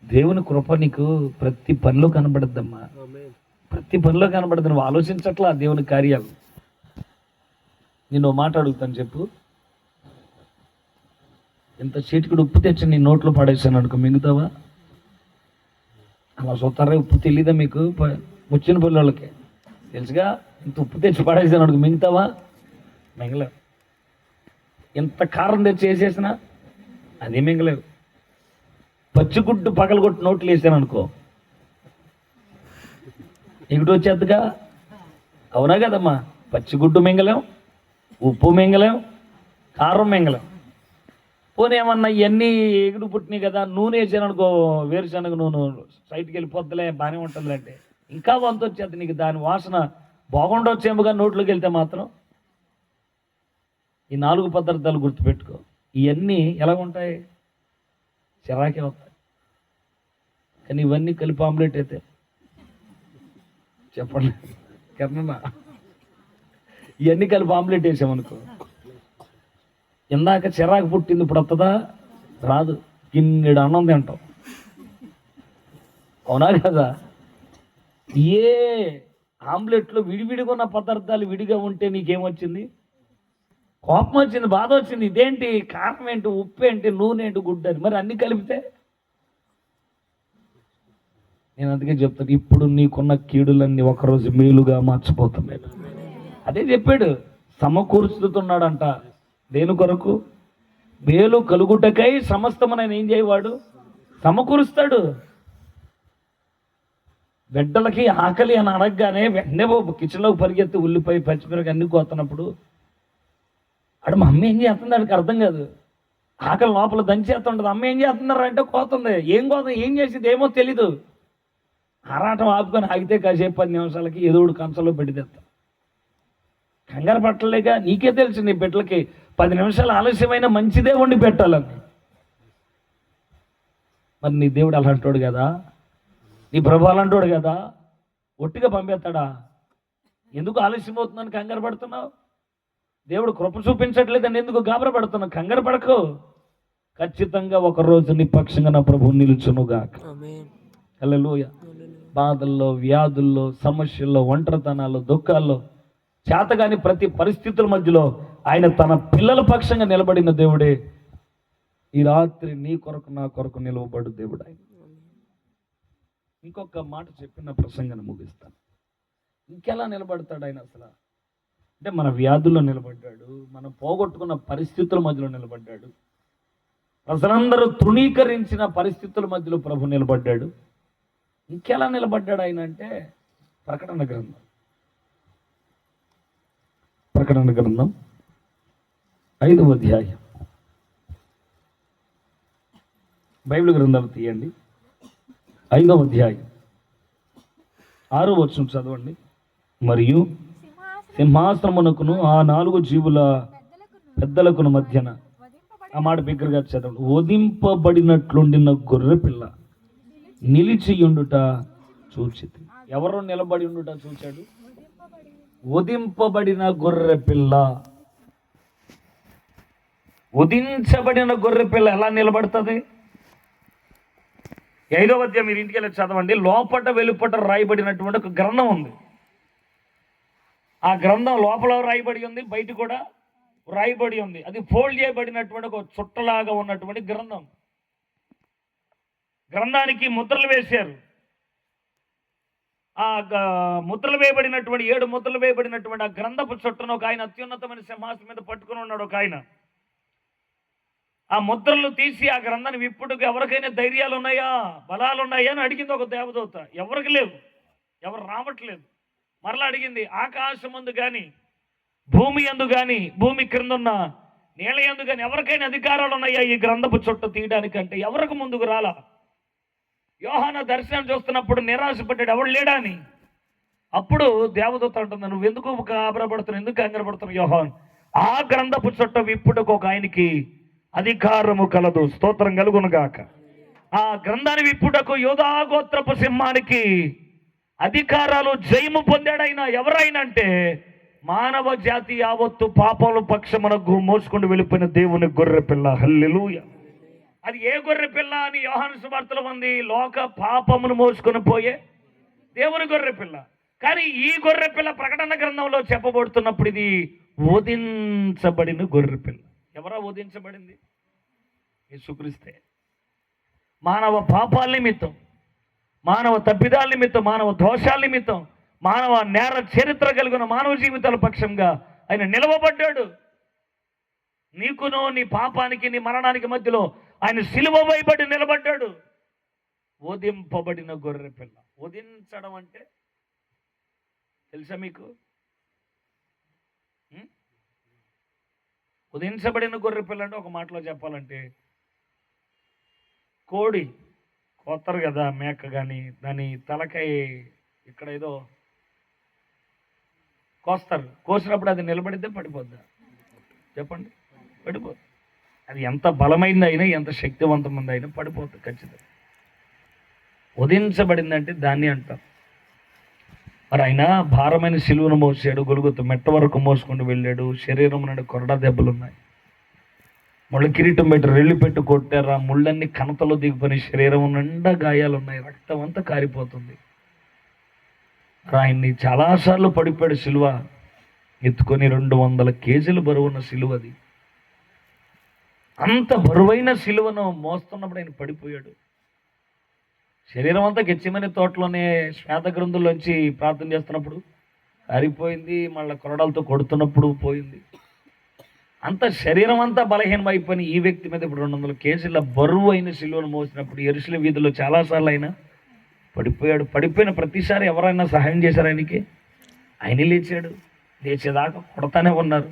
[SPEAKER 1] దేవుని కృప నీకు ప్రతి పనిలో కనబడద్దమ్మా, ప్రతి పనిలో కనబడద్దు. నువ్వు ఆలోచించట్లా దేవుని కార్యాలు. నేను ఓ మాట అడుగుతాను, చెప్పు. ఇంత చీటికుడు ఉప్పు తెచ్చి నీ నోట్లో పడేసాను అనుకో, మింగుతావా? అలా చూస్తారా? ఉప్పు తెలీదా మీకు? ముచ్చిన పిల్లలకి తెలుసుగా. ఇంత ఉప్పు తెచ్చి పడేసాను అనుకో, మింగుతావా? మింగలేవు. ఇంత కారం తెచ్చి వేసేసినా అది మింగలేవు. పచ్చిగుడ్డు పగలగొట్టి నోట్లు వేసాను అనుకో, ఎగుడు వచ్చేద్దుగా. అవునా కదమ్మా? పచ్చిగుడ్డు మింగలేం, ఉప్పు మింగలేం, కారం మింగలేం. పోనీ ఏమన్నా ఇవన్నీ ఎగుడు పుట్టినాయి కదా, నూనె వేసాను అనుకో, వేరుశనగ నూనె సైట్కి వెళ్ళిపోద్దులే, బాగానే ఉంటుంది అంటే ఇంకా వంత వచ్చేది నీకు. దాని వాసన బాగుండొచ్చేమో కానీ నోట్లోకి వెళ్తే మాత్రం. ఈ 4 పదార్థాలు గుర్తుపెట్టుకో. ఇవన్నీ ఎలా ఉంటాయి? చిరాకే వస్తాయి. కానీ ఇవన్నీ కలిపి ఆమ్లెట్ అయితే చెప్పండి కర్ణనా, ఇవన్నీ కలిపి ఆమ్లెట్ వేసామనుకో, ఇందాక చిరాకు పుట్టింది, ఇప్పుడు వస్తుందా? రాదు. గిన్నెడు అన్నం తింటాం. అవునా కదా? ఏ ఆమ్లెట్లో విడివిడిగా ఉన్న పదార్థాలు విడిగా ఉంటే నీకేమొచ్చింది? కోపం వచ్చింది, బాధ వచ్చింది. ఇదేంటి? కారం ఏంటి, ఉప్పు ఏంటి, నూనె ఏంటి, గుడ్డు అని. మరి అన్నీ కలిపితే నేను అందుకే చెప్తాను, ఇప్పుడు నీకున్న కీడులన్నీ ఒకరోజు మేలుగా మార్చిపోతున్నాయి. అదే చెప్పాడు, సమకూర్చుతున్నాడంట. దేని కొరకు? మేలు కలుగుటకై సమస్తమునైన ఏం చేయవాడు? సమకూరుస్తాడు. బిడ్డలకి ఆకలి అని అనగానే వెంటనే కిచెన్లోకి పరిగెత్తి ఉల్లిపాయ పచ్చిమిరపకాయ అన్ని కోతున్నప్పుడు అక్కడ మా అమ్మ ఏం చేస్తుంది వాడికి అర్థం కాదు. ఆకలి లోపల దంచేస్తుంటుంది. అమ్మ ఏం చేస్తున్నారు అంటే కోతుంది. ఏం కోతం, ఏం చేసేది ఏమో తెలీదు. ఆరాటం ఆపుకొని ఆగితే కాసేపు 10 నిమిషాలకి ఎదుడు కంచంలో పెట్టి తెస్తా. కంగారు పట్టలేక నీకే తెలుసు నీ బిడ్డలకి 10 నిమిషాలు ఆలస్యమైన మంచిదే వండి పెట్టాలని. మరి నీ దేవుడు అలాంటోడు కదా, నీ ప్రభు అలాంటోడు కదా, ఒట్టిగా పంపేస్తాడా? ఎందుకు ఆలస్యం అవుతుందని కంగారు పడుతున్నావు? దేవుడు కృప చూపించట్లేదని ఎందుకు గాబర పడుతున్నావు? కంగారు పడకు. ఖచ్చితంగా ఒకరోజు నీ పక్షంగా నా ప్రభు నిలుచునుగాక. హల్లెలూయా. బాధల్లో, వ్యాధుల్లో, సమస్యల్లో, ఒంటరితనాల్లో, దుఃఖాల్లో, చేతగాని ప్రతి పరిస్థితుల మధ్యలో ఆయన తన పిల్లల పక్షంగా నిలబడిన దేవుడే. ఈ రాత్రి నీ కొరకు నా కొరకు నిలవబడు దేవుడు ఆయన. ఇంకొక మాట చెప్పిన ప్రసంగాన్ని ముగిస్తాను. ఇంకెలా నిలబడతాడు ఆయన అసలు అంటే, మన వ్యాధుల్లో నిలబడ్డాడు, మనం పోగొట్టుకున్న పరిస్థితుల మధ్యలో నిలబడ్డాడు, ప్రజలందరూ తృణీకరించిన పరిస్థితుల మధ్యలో ప్రభు నిలబడ్డాడు. ఇంకెలా నిలబడ్డాడు ఆయన అంటే, ప్రకటన గ్రంథం 5వ అధ్యాయం. బైబిల్ గ్రంథాలు తీయండి. 5వ అధ్యాయం 6వ వచనం చదవండి. మరియు సింహాసనమునకును ఆ 4 జీవుల పెద్దలకును మధ్యన, ఆ మాట బిగ్గరగా చదవండి. వధింపబడినట్లుండిన గొర్రె పిల్ల నిలిచియుండుట చూచితి. ఎవరు నిలబడి ఉండుట చూచాడు? వధింపబడిన గొర్రె పిల్ల. వధించబడిన గొర్రె పిల్ల ఎలా నిలబడుతుంది? 5వ అధ్యాయం మీరు ఇంటికి వెళ్ళి చదవండి. లోపట వెలుపట రాయబడినటువంటి ఒక గ్రంథం ఉంది. ఆ గ్రంథం లోపల రాయబడి ఉంది, బయట కూడా రాయబడి ఉంది. అది ఫోల్డ్ చేయబడినటువంటి ఒక చుట్టలాగా ఉన్నటువంటి గ్రంథం. గ్రంథానికి ముద్రలు వేశారు. ఆ ముద్రలు వేయబడినటువంటి 7 ముద్రలు వేయబడినటువంటి ఆ గ్రంథపు చుట్టను ఒక ఆయన అత్యున్నతమైన సింహాసనం మీద పట్టుకుని ఉన్నాడు. ఒక ఆయన ఆ ముద్రలు తీసి ఆ గ్రంథాన్ని విప్పుడుకు ఎవరికైనా ధైర్యాలు ఉన్నాయా, బలాలు ఉన్నాయా అని అడిగింది ఒక దేవదూత. ఎవరికి లేవు, ఎవరు రావట్లేదు. మరలా అడిగింది, ఆకాశం ముందు కానీ భూమి యందు కానీ భూమి క్రింద ఉన్న నేల యందు కానీ ఎవరికైనా అధికారాలు ఉన్నాయా ఈ గ్రంథపు చుట్ట తీయడానికంటే? ఎవరికి ముందుకు రాలా? యోహాను దర్శనం చూస్తున్నప్పుడు నిరాశపడ్డాడు, ఎవడు లేడా అని. అప్పుడు దేవదూత అంటుంది, నువ్వు ఎందుకు కాబరపడుతున్నావు, ఎందుకు కంగారపడుతున్నావు యోహాను? ఆ గ్రంథపు చుట్ట విప్పుటకు ఒక ఆయనకి అధికారము కలదు. స్తోత్రం కలుగును గాక. ఆ గ్రంథాన్ని విప్పుటకు యోధా గోత్రపు సింహానికి అధికారాలు జయము పొందాడైనా. ఎవరైనా అంటే మానవ జాతి యావత్తు పాపముల పక్షమునకు మోసుకుంటూ వెళ్ళిపోయిన దేవుని గొర్రె పిల్ల. హల్లెలూయా. అది ఏ గొర్రె పిల్ల అని యోహాను సువార్తలో ఉంది? లోక పాపమును మోసుకొని పోయే దేవుని గొర్రె పిల్ల. కానీ ఈ గొర్రె పిల్ల ప్రకటన గ్రంథంలో చెప్పబడుతున్నప్పుడు ఇది వధించబడిన గొర్రె పిల్ల. ఎవరా వధించబడింది? యేసుక్రీస్తే. మానవ పాపాల నిమిత్తం, మానవ తప్పిదాల నిమిత్తం, మానవ దోషాల నిమిత్తం, మానవ నేర చరిత్ర కలిగిన మానవ జీవితాల పక్షంగా ఆయన నిలవబడ్డాడు. నీకును నీ పాపానికి నీ మరణానికి మధ్యలో ఆయన సిలువ వైబడి నిలబడ్డాడు. వధింపబడిన గొర్రె పిల్ల. వధించడం అంటే తెలుసా మీకు? వధించబడిన గొర్రె పిల్ల అంటే ఒక మాటలో చెప్పాలంటే, కోడి కోస్తారు కదా మేక, కానీ దాని తలకాయ ఇక్కడ ఏదో కోస్తారు. కోసినప్పుడు అది నిలబడితే పడిపోద్దా? చెప్పండి, పడిపోద్ది. అది ఎంత బలమైంది అయినా, ఎంత శక్తివంతమైంది అయినా పడిపోతుంది ఖచ్చితంగా. వధించబడిందంటే దాన్ని అంటారు. మరి ఆయన భారమైన సిలువను మోసాడు, గొలుగుతూ మెట్ట వరకు మోసుకుంటూ వెళ్ళాడు. శరీరం నుండి కొరడా దెబ్బలు ఉన్నాయి, ముళ్ళ కిరీటం పెట్టి రెల్లు పెట్టి కొట్టారు. ఆ ముళ్ళన్నీ కణతలో దిగిపోయి శరీరం నిండా గాయాలు ఉన్నాయి, రక్తం అంతా కారిపోతుంది. ఆయన్ని చాలాసార్లు పడిపోయాడు. సిలువ ఎత్తుకొని 200 కేజీలు బరువున్న సిలువ అది. అంత బరువైన సిలువను మోస్తున్నప్పుడు ఆయన పడిపోయాడు. శరీరం అంతా గెచ్చిమని తోటలోనే శ్వేత గ్రంథుల్లోంచి ప్రార్థన చేస్తున్నప్పుడు కారిపోయింది, మళ్ళీ కొరడాలతో కొడుతున్నప్పుడు పోయింది. అంత శరీరం అంతా బలహీనమైపోయిన ఈ వ్యక్తి మీద ఇప్పుడు 200 కేజీల బరువు అయిన సిలువను మోసినప్పుడు యెరూషలేము వీధిలో చాలాసార్లు ఆయన పడిపోయాడు. పడిపోయిన ప్రతిసారి ఎవరైనా సహాయం చేశారు ఆయనకి? ఆయన లేచాడు. లేచేదాకా కొడతానే ఉన్నారు.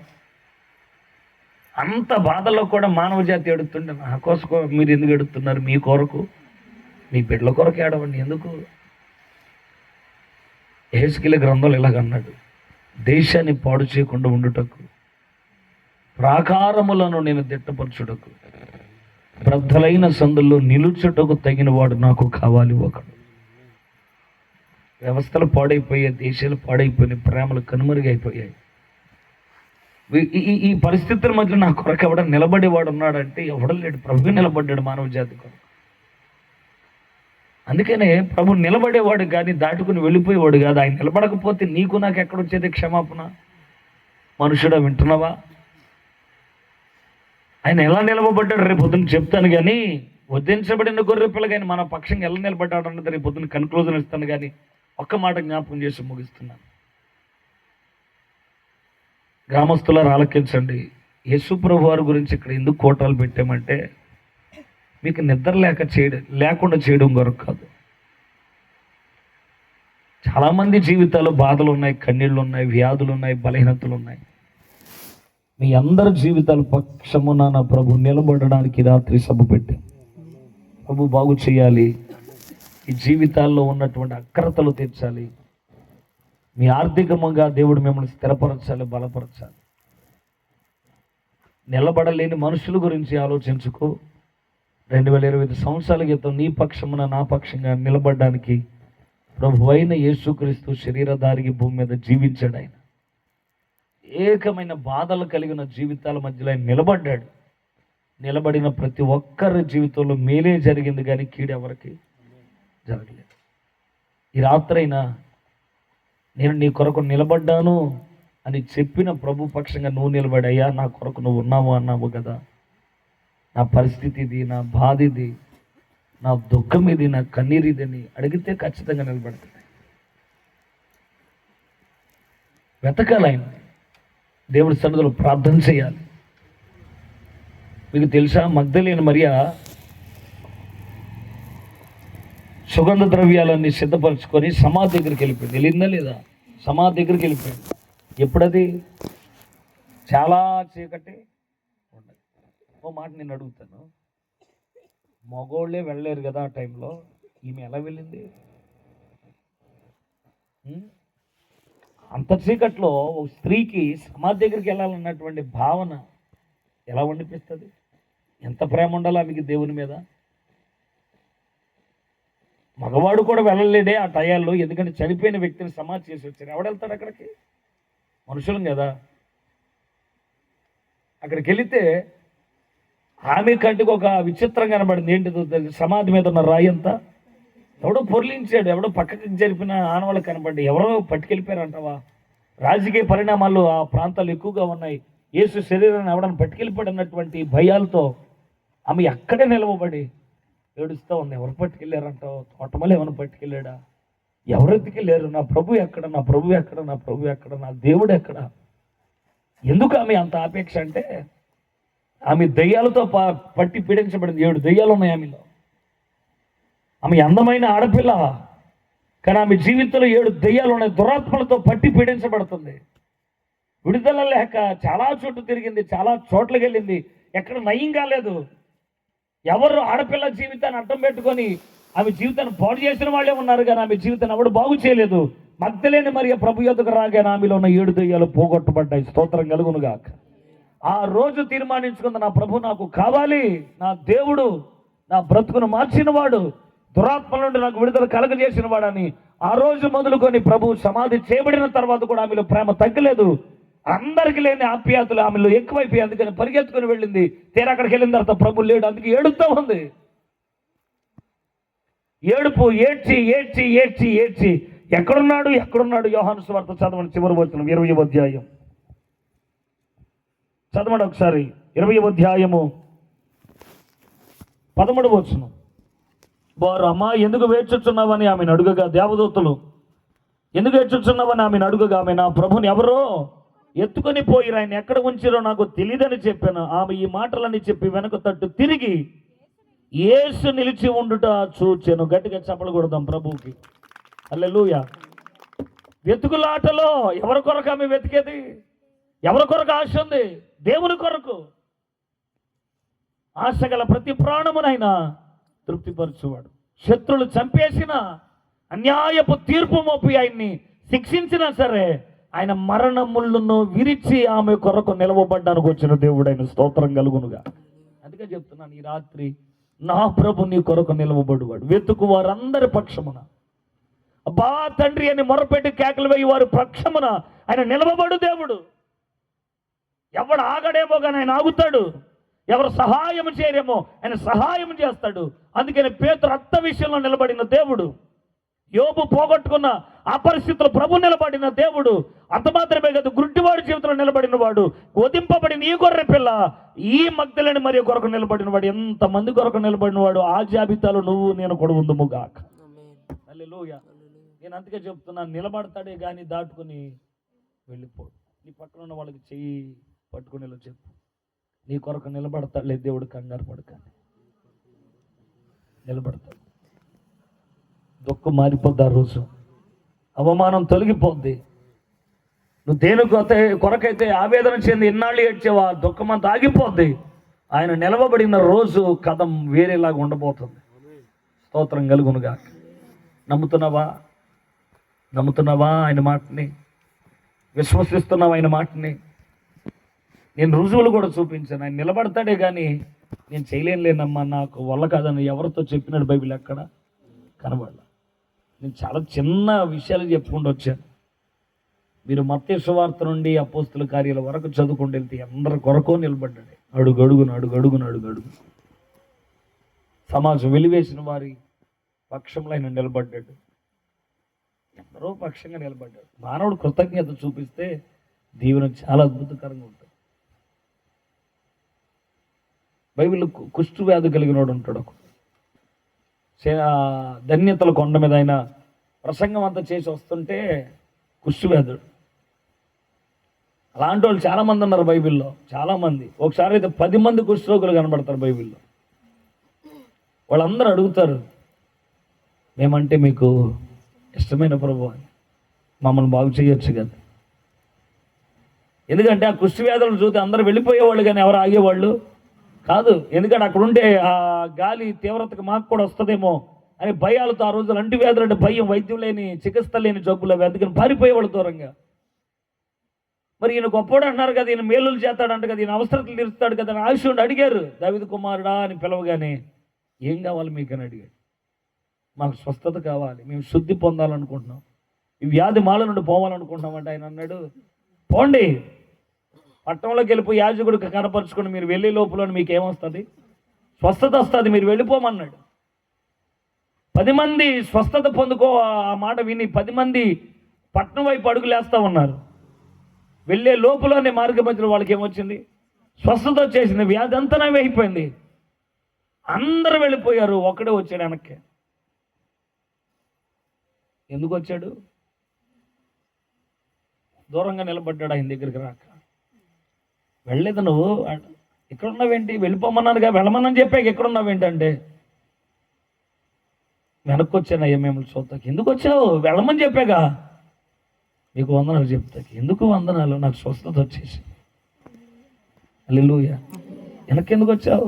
[SPEAKER 1] అంత బాధల్లో కూడా మానవ జాతి ఎడుతుండే, నా కోసం మీరు ఎందుకు ఎడుతున్నారు? మీ కొరకు, మీ బిడ్డల కొరకు ఏడవండి. ఎందుకు? యెహెజ్కేలు గ్రంథంలో ఇలాగన్నాడు, దేశాన్ని పాడు చేయకుండా ఉండుటకు, ప్రాకారములను నేను దిట్టపరచుటకు, బ్రద్దలైన సందుల్లో నిలుచుటకు తగిన వాడు నాకు కావాలి ఒకడు. వ్యవస్థలు పాడైపోయాయి, దేశాలు పాడైపోయినాయి, ప్రేమలు కనుమరుగైపోయాయి. ఈ పరిస్థితుల మధ్య నా కొరకు ఎవడ నిలబడేవాడు ఉన్నాడంటే ఎవడ లేడు. ప్రభు నిలబడ్డాడు మానవ జాతి కొరకు. అందుకనే ప్రభు నిలబడేవాడు కానీ దాటుకుని వెళ్ళిపోయేవాడు కాదు. ఆయన నిలబడకపోతే నీకు నాకు ఎక్కడొచ్చేది క్షమాపణ? మనుషుడా, వింటున్నావా? ఆయన ఎలా నిలబడ్డాడు రేపు పొద్దున్న చెప్తాను. కానీ వధించబడిన గొర్రె పిల్ల కానీ మన పక్షంగా ఎలా నిలబడ్డాడు అన్నది రేపు పొద్దున్న కన్క్లూజన్ ఇస్తాను. కానీ ఒక్క మాట జ్ఞాపకం చేసి ముగిస్తున్నాను. గ్రామస్తులారు ఆలకించండి. యేసు ప్రభు వారి గురించి ఇక్కడ ఎందుకు కోటాలు పెట్టామంటే మీకు నిద్ర లేకుండా చేయడం కొరకు కాదు. చాలామంది జీవితాల్లో బాధలు ఉన్నాయి, కన్నీళ్ళు ఉన్నాయి, వ్యాధులు ఉన్నాయి, బలహీనతలు ఉన్నాయి. మీ అందరి జీవితాల పక్షమున నా ప్రభు నిలబడడానికి రాత్రి సభ పెట్టాం. ప్రభు బాగు చేయాలి, ఈ జీవితాల్లో ఉన్నటువంటి అక్రతలు తీర్చాలి, మీ ఆర్థికంగా దేవుడు మిమ్మల్ని స్థిరపరచాలి, బలపరచాలి. నిలబడలేని మనుషుల గురించి ఆలోచించుకో. 2025 సంవత్సరాల క్రితం నీ పక్షమున నా పక్షంగా నిలబడడానికి ప్రభు అయిన యేసుక్రీస్తు శరీరధారికి భూమి మీద జీవించాడు. ఆయన ఏకమైన బాధలు కలిగిన జీవితాల మధ్యలో ఆయన నిలబడ్డాడు. నిలబడిన ప్రతి ఒక్కరి జీవితంలో మేలే జరిగింది, కానీ కీడు ఎవరికి జరగలేదు. ఈ రాత్రైనా నేను నీ కొరకు నిలబడ్డాను అని చెప్పిన ప్రభు పక్షంగా నువ్వు నిలబడయ్యా, నా కొరకు నువ్వు ఉన్నావు అన్నావు కదా. నా పరిస్థితి ఇది, నా బాధ ఇది, నా దుఃఖం ఇది, నా కన్నీరు ఇది అని అడిగితే ఖచ్చితంగా నిలబడతాయి. వెతకాలి, ఆయన దేవుడి సన్నిధిలో ప్రార్థన చేయాలి. మీకు తెలుసా, మగ్దలేని మరియా సుగంధ ద్రవ్యాలన్నీ సిద్ధపరచుకొని సమాధి దగ్గరికి వెళ్ళిపోయింది. వెళ్ళిందా లేదా? సమాధి దగ్గరికి వెళ్ళిపోయింది. ఎప్పుడది? చాలా చీకటి ఉండదు. ఓ మాట నేను అడుగుతాను, మగోళ్ళే వెళ్ళలేరు కదా ఆ టైంలో, ఈమె ఎలా వెళ్ళింది? అంత చీకట్లో ఒక స్త్రీకి సమాధి దగ్గరికి వెళ్ళాలన్నటువంటి భావన ఎలా వండిపిస్తుంది? ఎంత ప్రేమ ఉండాలి ఆమెకి దేవుని మీద. మగవాడు కూడా వెళ్ళలేడే ఆ టయాల్లో, ఎందుకంటే చనిపోయిన వ్యక్తిని సమాధి చేసి వచ్చారు. ఎవడెళ్తాడు అక్కడికి? మనుషులం కదా. అక్కడికి వెళితే ఆమె కంటికి ఒక విచిత్రం కనబడింది. ఏంటిదో సమాధి మీద ఉన్న రాయి అంతా ఎవడో పొర్లించాడు, ఎవడో పక్కకి జరిపిన ఆనవాళ్ళు కనబడి ఎవరో పట్టుకెళ్ళిపోయారంటావా? రాజకీయ పరిణామాలు ఆ ప్రాంతాలు ఎక్కువగా ఉన్నాయి. యేసు శరీరాన్ని ఎవడని పట్టుకెళ్ళిపోయాడు అన్నటువంటి భయాలతో ఆమె అక్కడే నిలవబడి ఏడుస్తూ ఉంది. ఎవరు పట్టుకెళ్ళారంటావు? తోటమల్లి ఏమైనా పట్టుకెళ్ళాడా? ఎవరెత్తుకెళ్ళారు? నా ప్రభు ఎక్కడ, నా ప్రభు ఎక్కడ, నా ప్రభు ఎక్కడ, నా దేవుడు ఎక్కడ? ఎందుకు ఆమె అంత ఆపేక్ష అంటే, ఆమె దయ్యాలతో పట్టి పీడించబడింది. 7 దయ్యాలు ఉన్నాయి ఆమెలో. ఆమె అందమైన ఆడపిల్ల, కానీ ఆమె జీవితంలో 7 దయ్యాలు ఉన్నాయి. దురాత్మలతో పట్టి పీడించబడుతుంది. విడుదల లేక చాలా చోట్ల తిరిగింది, చాలా చోట్లకి వెళ్ళింది, ఎక్కడ నయం కాలేదు. ఎవరు ఆడపిల్ల జీవితాన్ని అడ్డం పెట్టుకొని ఆమె జీవితాన్ని పాడు చేసిన వాళ్ళే ఉన్నారు, కానీ ఆమె జీవితాన్ని ఎవడు బాగు చేయలేదు. మగ్ధలేని మరియ ప్రభు యొద్దకు రాగానే ఆమెలో ఉన్న 7 దయ్యాలు పోగొట్టబడ్డాయి. స్తోత్రం కలుగునుగాక. ఆ రోజు తీర్మానించుకుంది, నా ప్రభు నాకు కావాలి, నా దేవుడు నా బ్రతుకును మార్చినవాడు, దురాత్మ నుండి నాకు విడుదల కలగజేసిన వాడని. ఆ రోజు మొదలుకొని ప్రభు సమాధి చేయబడిన తర్వాత కూడా ఆమెలో ప్రేమ తగ్గలేదు. అందరికి లేని ఆప్యాయతలు ఆమెలో ఎక్కువైపోయి, అందుకని పరిగెత్తుకుని వెళ్ళింది. తీరా అక్కడికి వెళ్ళిన తర్వాత ప్రభు లేడు, అందుకే ఏడుస్తూ ఉంది. ఏడుపు, ఏడ్చి ఏడ్చి ఏడ్చి ఏడ్చి ఎక్కడున్నాడు ఎక్కడున్నాడు? యోహాను సువార్త చదవండి, చివరి వచనం 20వ అధ్యాయం చదవండి ఒకసారి. 20వ అధ్యాయము 13వ వచనం. వారు, అమ్మా ఎందుకు వేచుచున్నావని ఆమెను అడుగగా, దేవదూతలు ఎందుకు ఏడ్చుచున్నావని ఆమెను అడుగగా, ఆమె నా ప్రభుని ఎవరో ఎత్తుకొని పోయి ఆయన ఎక్కడ ఉంచారో నాకు తెలియదని చెప్పాను. ఆమె ఈ మాటలని చెప్పి వెనక తట్టు తిరిగి యేసు నిలిచి ఉండుట చూచెను. గట్టిగా చప్పలు కొడదాం ప్రభువుకి. హల్లెలూయా. వెతుకులాటలో ఎవరి కొరకు ఆమె వెతికేది? ఎవరి కొరకు ఆశ ఉంది? దేవుని కొరకు. ఆశ గల ప్రతి ప్రాణమునైనా తృప్తిపరచువాడు. శత్రులు చంపేసిన, అన్యాయపు తీర్పు మోపి ఆయన్ని శిక్షించినా సరే ఆయన మరణ ముళ్ళును విరిచి ఆమె కొరకు నిలవబడ్డానికి వచ్చిన దేవుడైన స్తోత్రం కలుగునుగా. అందుకే చెప్తున్నాను, ఈ రాత్రి నా ప్రభు నీ కొరకు నిలవబడువాడు. వెతుకు వారందరి పక్షమున, అబ్బా తండ్రి అని మొరపెట్టి కేకలు వేయి వారి పక్షమున ఆయన నిలవబడు దేవుడు. ఎవడు ఆగడేమో కానీ ఆయన ఆగుతాడు, ఎవరు సహాయం చేయరేమో ఆయన సహాయం చేస్తాడు. అందుకని పేతురు అత్త విషయంలో నిలబడిన దేవుడు, యోబు పోగొట్టుకున్న ఆ పరిస్థితుల్లో ప్రభు నిలబడిన దేవుడు. అంత మాత్రమే కాదు, గుడ్డివాడి జీవితంలో నిలబడిన వాడు, వధింపబడిన ఈ గొర్రె పిల్ల, ఈ మగ్ధలేని మరి కొరకు నిలబడిన వాడు, ఎంతమంది కొరకు నిలబడిన వాడు, ఆ జాబితాలో నువ్వు నేను కూడా ఉందుముగాక. హల్లెలూయా. నేను అందుకే చెప్తున్నాను, నిలబడతాడే కానీ దాటుకుని వెళ్ళిపోడు. నీ పక్కన ఉన్న వాళ్ళకి చెయ్యి పట్టుకుని చెప్పు, నీ కొరకు నిలబడతాడులే దేవుడు, కంగారు పడకండి. నిలబడతాడు. దుఃఖం మారిపోద్ది, ఆ రోజు అవమానం తొలగిపోద్ది. నువ్వు దేని కొరకైతే ఆవేదన చెంది ఇన్నాళ్ళు ఏడ్చేవా, దుఃఖం అంతా ఆగిపోద్ది. ఆయన నిలవబడిన రోజు కథం వేరేలాగా ఉండబోతుంది. స్తోత్రం కలుగునుగా. నమ్ముతున్నావా? నమ్ముతున్నావా ఆయన మాటని? విశ్వసిస్తున్నావా ఆయన మాటని? నేను రుజువులు కూడా చూపించాను. ఆయన నిలబడతాడే కానీ నేను చేయలేనులేనమ్మా, నాకు వల్ల కాదని ఎవరితో చెప్పినాడు బైబిల్ ఎక్కడ కనబడాల. నేను చాలా చిన్న విషయాలు చెప్పుకుంటూ వచ్చాను. మీరు మత్తయి సువార్త నుండి అపోస్తుల కార్యాల వరకు చదువుకుంటూ వెళ్తే అందరి కొరకో నిలబడ్డాడు. అడుగడుగును అడుగడుగును అడుగడుగు సమాజం వెలివేసిన వారి పక్షంలో ఆయన నిలబడ్డాడు. ఎందరో పక్షంగా నిలబడ్డాడు. మానవుడు కృతజ్ఞత చూపిస్తే దీవెన చాలా అద్భుతకరంగా ఉంటుంది. బైబిల్లో కుష్టు వ్యాధి కలిగినోడు ఉంటాడు. ధన్యతల కొండ మీద ఆయన ప్రసంగం అంతా చేసి వస్తుంటే కుష్టు వ్యాధుడు. అలాంటి వాళ్ళు చాలామంది ఉన్నారు బైబిల్లో, చాలామంది. ఒకసారి అయితే 10 మంది కుష్ఠరోగులు కనబడతారు బైబిల్లో. వాళ్ళందరూ అడుగుతారు, మేమంటే మీకు ఇష్టమైన ప్రభు అని, మమ్మల్ని బాగు చేయొచ్చు కదా.
[SPEAKER 2] ఎందుకంటే ఆ కుష్టి వ్యాధులను చూస్తే అందరూ వెళ్ళిపోయేవాళ్ళు కానీ ఎవరు ఆగేవాళ్ళు కాదు. ఎందుకంటే అక్కడ ఉండే ఆ గాలి తీవ్రతకు మాకు కూడా వస్తుందేమో అని భయాలతో ఆ రోజులు అంటు వ్యాధులు అంటే భయం, వైద్యం లేని చికిత్స లేని జబ్బులు అవి, అందుకని పారిపోయేవాళ్ళు దూరంగా. మరి ఈయన గొప్పవాడు అంటున్నారు కదా, ఈయన మేలులు చేస్తాడంట కదా, ఈయన అవసరతలు తీరుస్తాడు కదా అని ఆయుష్యుడు అడిగారు. దావీదు కుమారుడా అని పిలవగానే ఏం కావాలి మీకు అని అడిగాడు. మాకు స్వస్థత కావాలి, మేము శుద్ధి పొందాలనుకుంటున్నాం, ఈ వ్యాధి మాల నుండి పోవాలనుకుంటున్నాం అంటే ఆయన అన్నాడు, పోండి పట్టణంలోకి వెళ్ళిపోయి యాజకుడికి కనపరుచుకుని మీరు వెళ్ళే లోపల మీకు ఏమొస్తుంది, స్వస్థత వస్తుంది, మీరు వెళ్ళిపోమన్నాడు. 10 మంది స్వస్థత పొందుకో ఆ మాట విని 10 మంది పట్టణం వైపు అడుగులేస్తూ ఉన్నారు. వెళ్ళే లోపలనే మార్గ మధ్యలో వాళ్ళకి ఏమొచ్చింది, స్వస్థత వచ్చేసింది, వ్యాధి అంతా అయిపోయింది. అందరూ వెళ్ళిపోయారు, ఒక్కడే వచ్చాడు వెనక్కి. ఎందుకు వచ్చాడు? దూరంగా నిలబడ్డాడు ఆయన దగ్గరికి రాక. వెళ్ళలేదు నువ్వు, ఇక్కడ ఉన్నావేంటి, వెళ్ళిపోమన్నానుగా, వెళ్ళమని చెప్పాక ఎక్కడ ఉన్నావేంటంటే వెనక్కి వచ్చానయ్యా మిమ్మల్ని చూస్తాకి. ఎందుకు వచ్చావు? వెళ్ళమని చెప్పాగా, నీకు వందనాలు చెప్తాకి. ఎందుకు వందనాలు? నాకు స్వస్థత వచ్చేసి. హల్లెలూయా. వెనక్కి ఎందుకు వచ్చావు?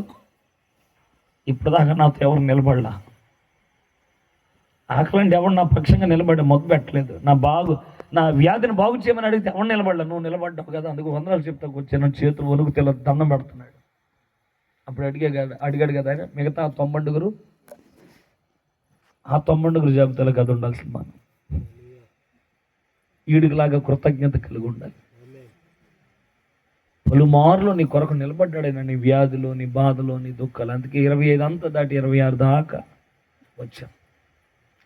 [SPEAKER 2] ఇప్పుడు దాకా నాతో ఎవరు నిలబడలా, ఆకలంటే ఎవరు నా పక్షంగా నిలబడి మొగ్గు పెట్టలేదు, నా వ్యాధిని బాగు చేయమని అడిగితే ఎవరు నిలబడలే, నువ్వు నిలబడ్డావు కదా, అందుకు వందనాలు చెప్తాకు వచ్చాను. చేతులు వణుకు తెల్ల దండం పెడుతున్నాడు. అప్పుడు అడిగాడు కదా ఆయన, మిగతా 90 ఆ 90 జాబితాలో కదా ఉండాల్సింది మనం. ఈడికిలాగా కృతజ్ఞత కలిగి ఉండాలి. పలుమార్లు నీ కొరకు నిలబడ్డాడైనా, నీ వ్యాధులు, నీ బాధలు, నీ దుఃఖాలు. అందుకే 25 అంతా దాటి 26 దాకా వచ్చాం.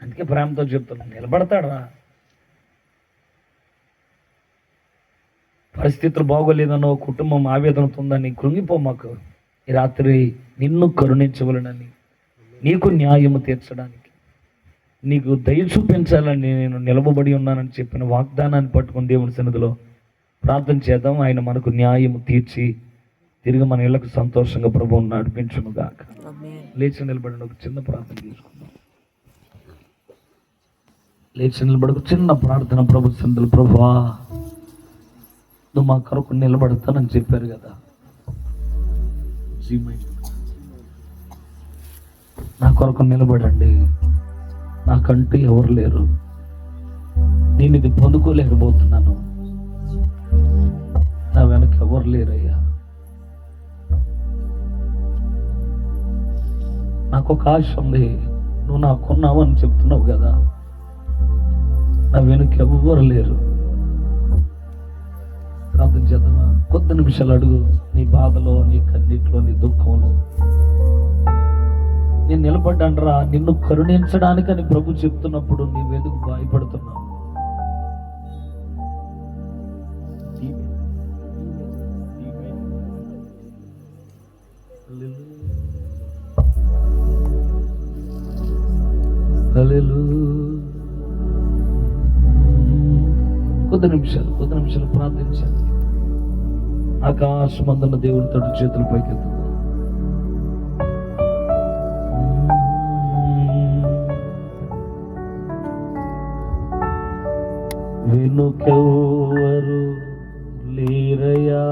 [SPEAKER 2] అందుకే ప్రేమతో చెప్తున్నాను, నిలబడతాడా? పరిస్థితులు బాగోలేదనో, కుటుంబం ఆవేదనతో ఉందని కృంగిపో. మాకు ఈ రాత్రి నిన్ను కరుణించవలనని, నీకు న్యాయము తీర్చడానికి, నీకు దయ చూపించాలని నేను నిలవబడి ఉన్నానని చెప్పిన వాగ్దానాన్ని పట్టుకుని దేవుని సన్నిధిలో ప్రార్థన చేద్దాం. ఆయన మనకు న్యాయము తీర్చి తిరిగి మన ఇళ్లకు సంతోషంగా ప్రభువును నడిపించును గాక. లేచి నిలబడిన ఒక చిన్న ప్రార్థన తీసుకుందాం. లేచి నిలబడి ఒక చిన్న ప్రార్థన ప్రభు సన్నిధిలో. ప్రభువా, నువ్వు మా కొరకు నిలబడతానని చెప్పారు కదా, నా కొరకు నిలబడండి. నాకంటూ ఎవరు లేరు, నేను ఇది పొందుకోలేకపోతున్నాను, నా వెనక ఎవరు లేరయ్యా. నాకు ఒక ఆశ ఉంది, నువ్వు నాకున్నావు అని చెప్తున్నావు కదా, నా వెనక ఎవరు లేరు. ప్రార్థన చేద్దామా? కొద్ది నిమిషాలు అడుగు. నీ బాధలో, నీ కన్నీటిలో, నీ దుఃఖంలో నేను నిలబడ్డానరా, నిన్ను కరుణించడానికని ప్రభు చెప్తున్నప్పుడు నీవెందుకు భయపడుతున్నావు? కొద్ది నిమిషాలు ప్రార్థించండి. ఆకాశమందున్న దేవునితో చేతులు పైకెత్తుతాం. వెనుకెవ్వరు లేరయ్యా,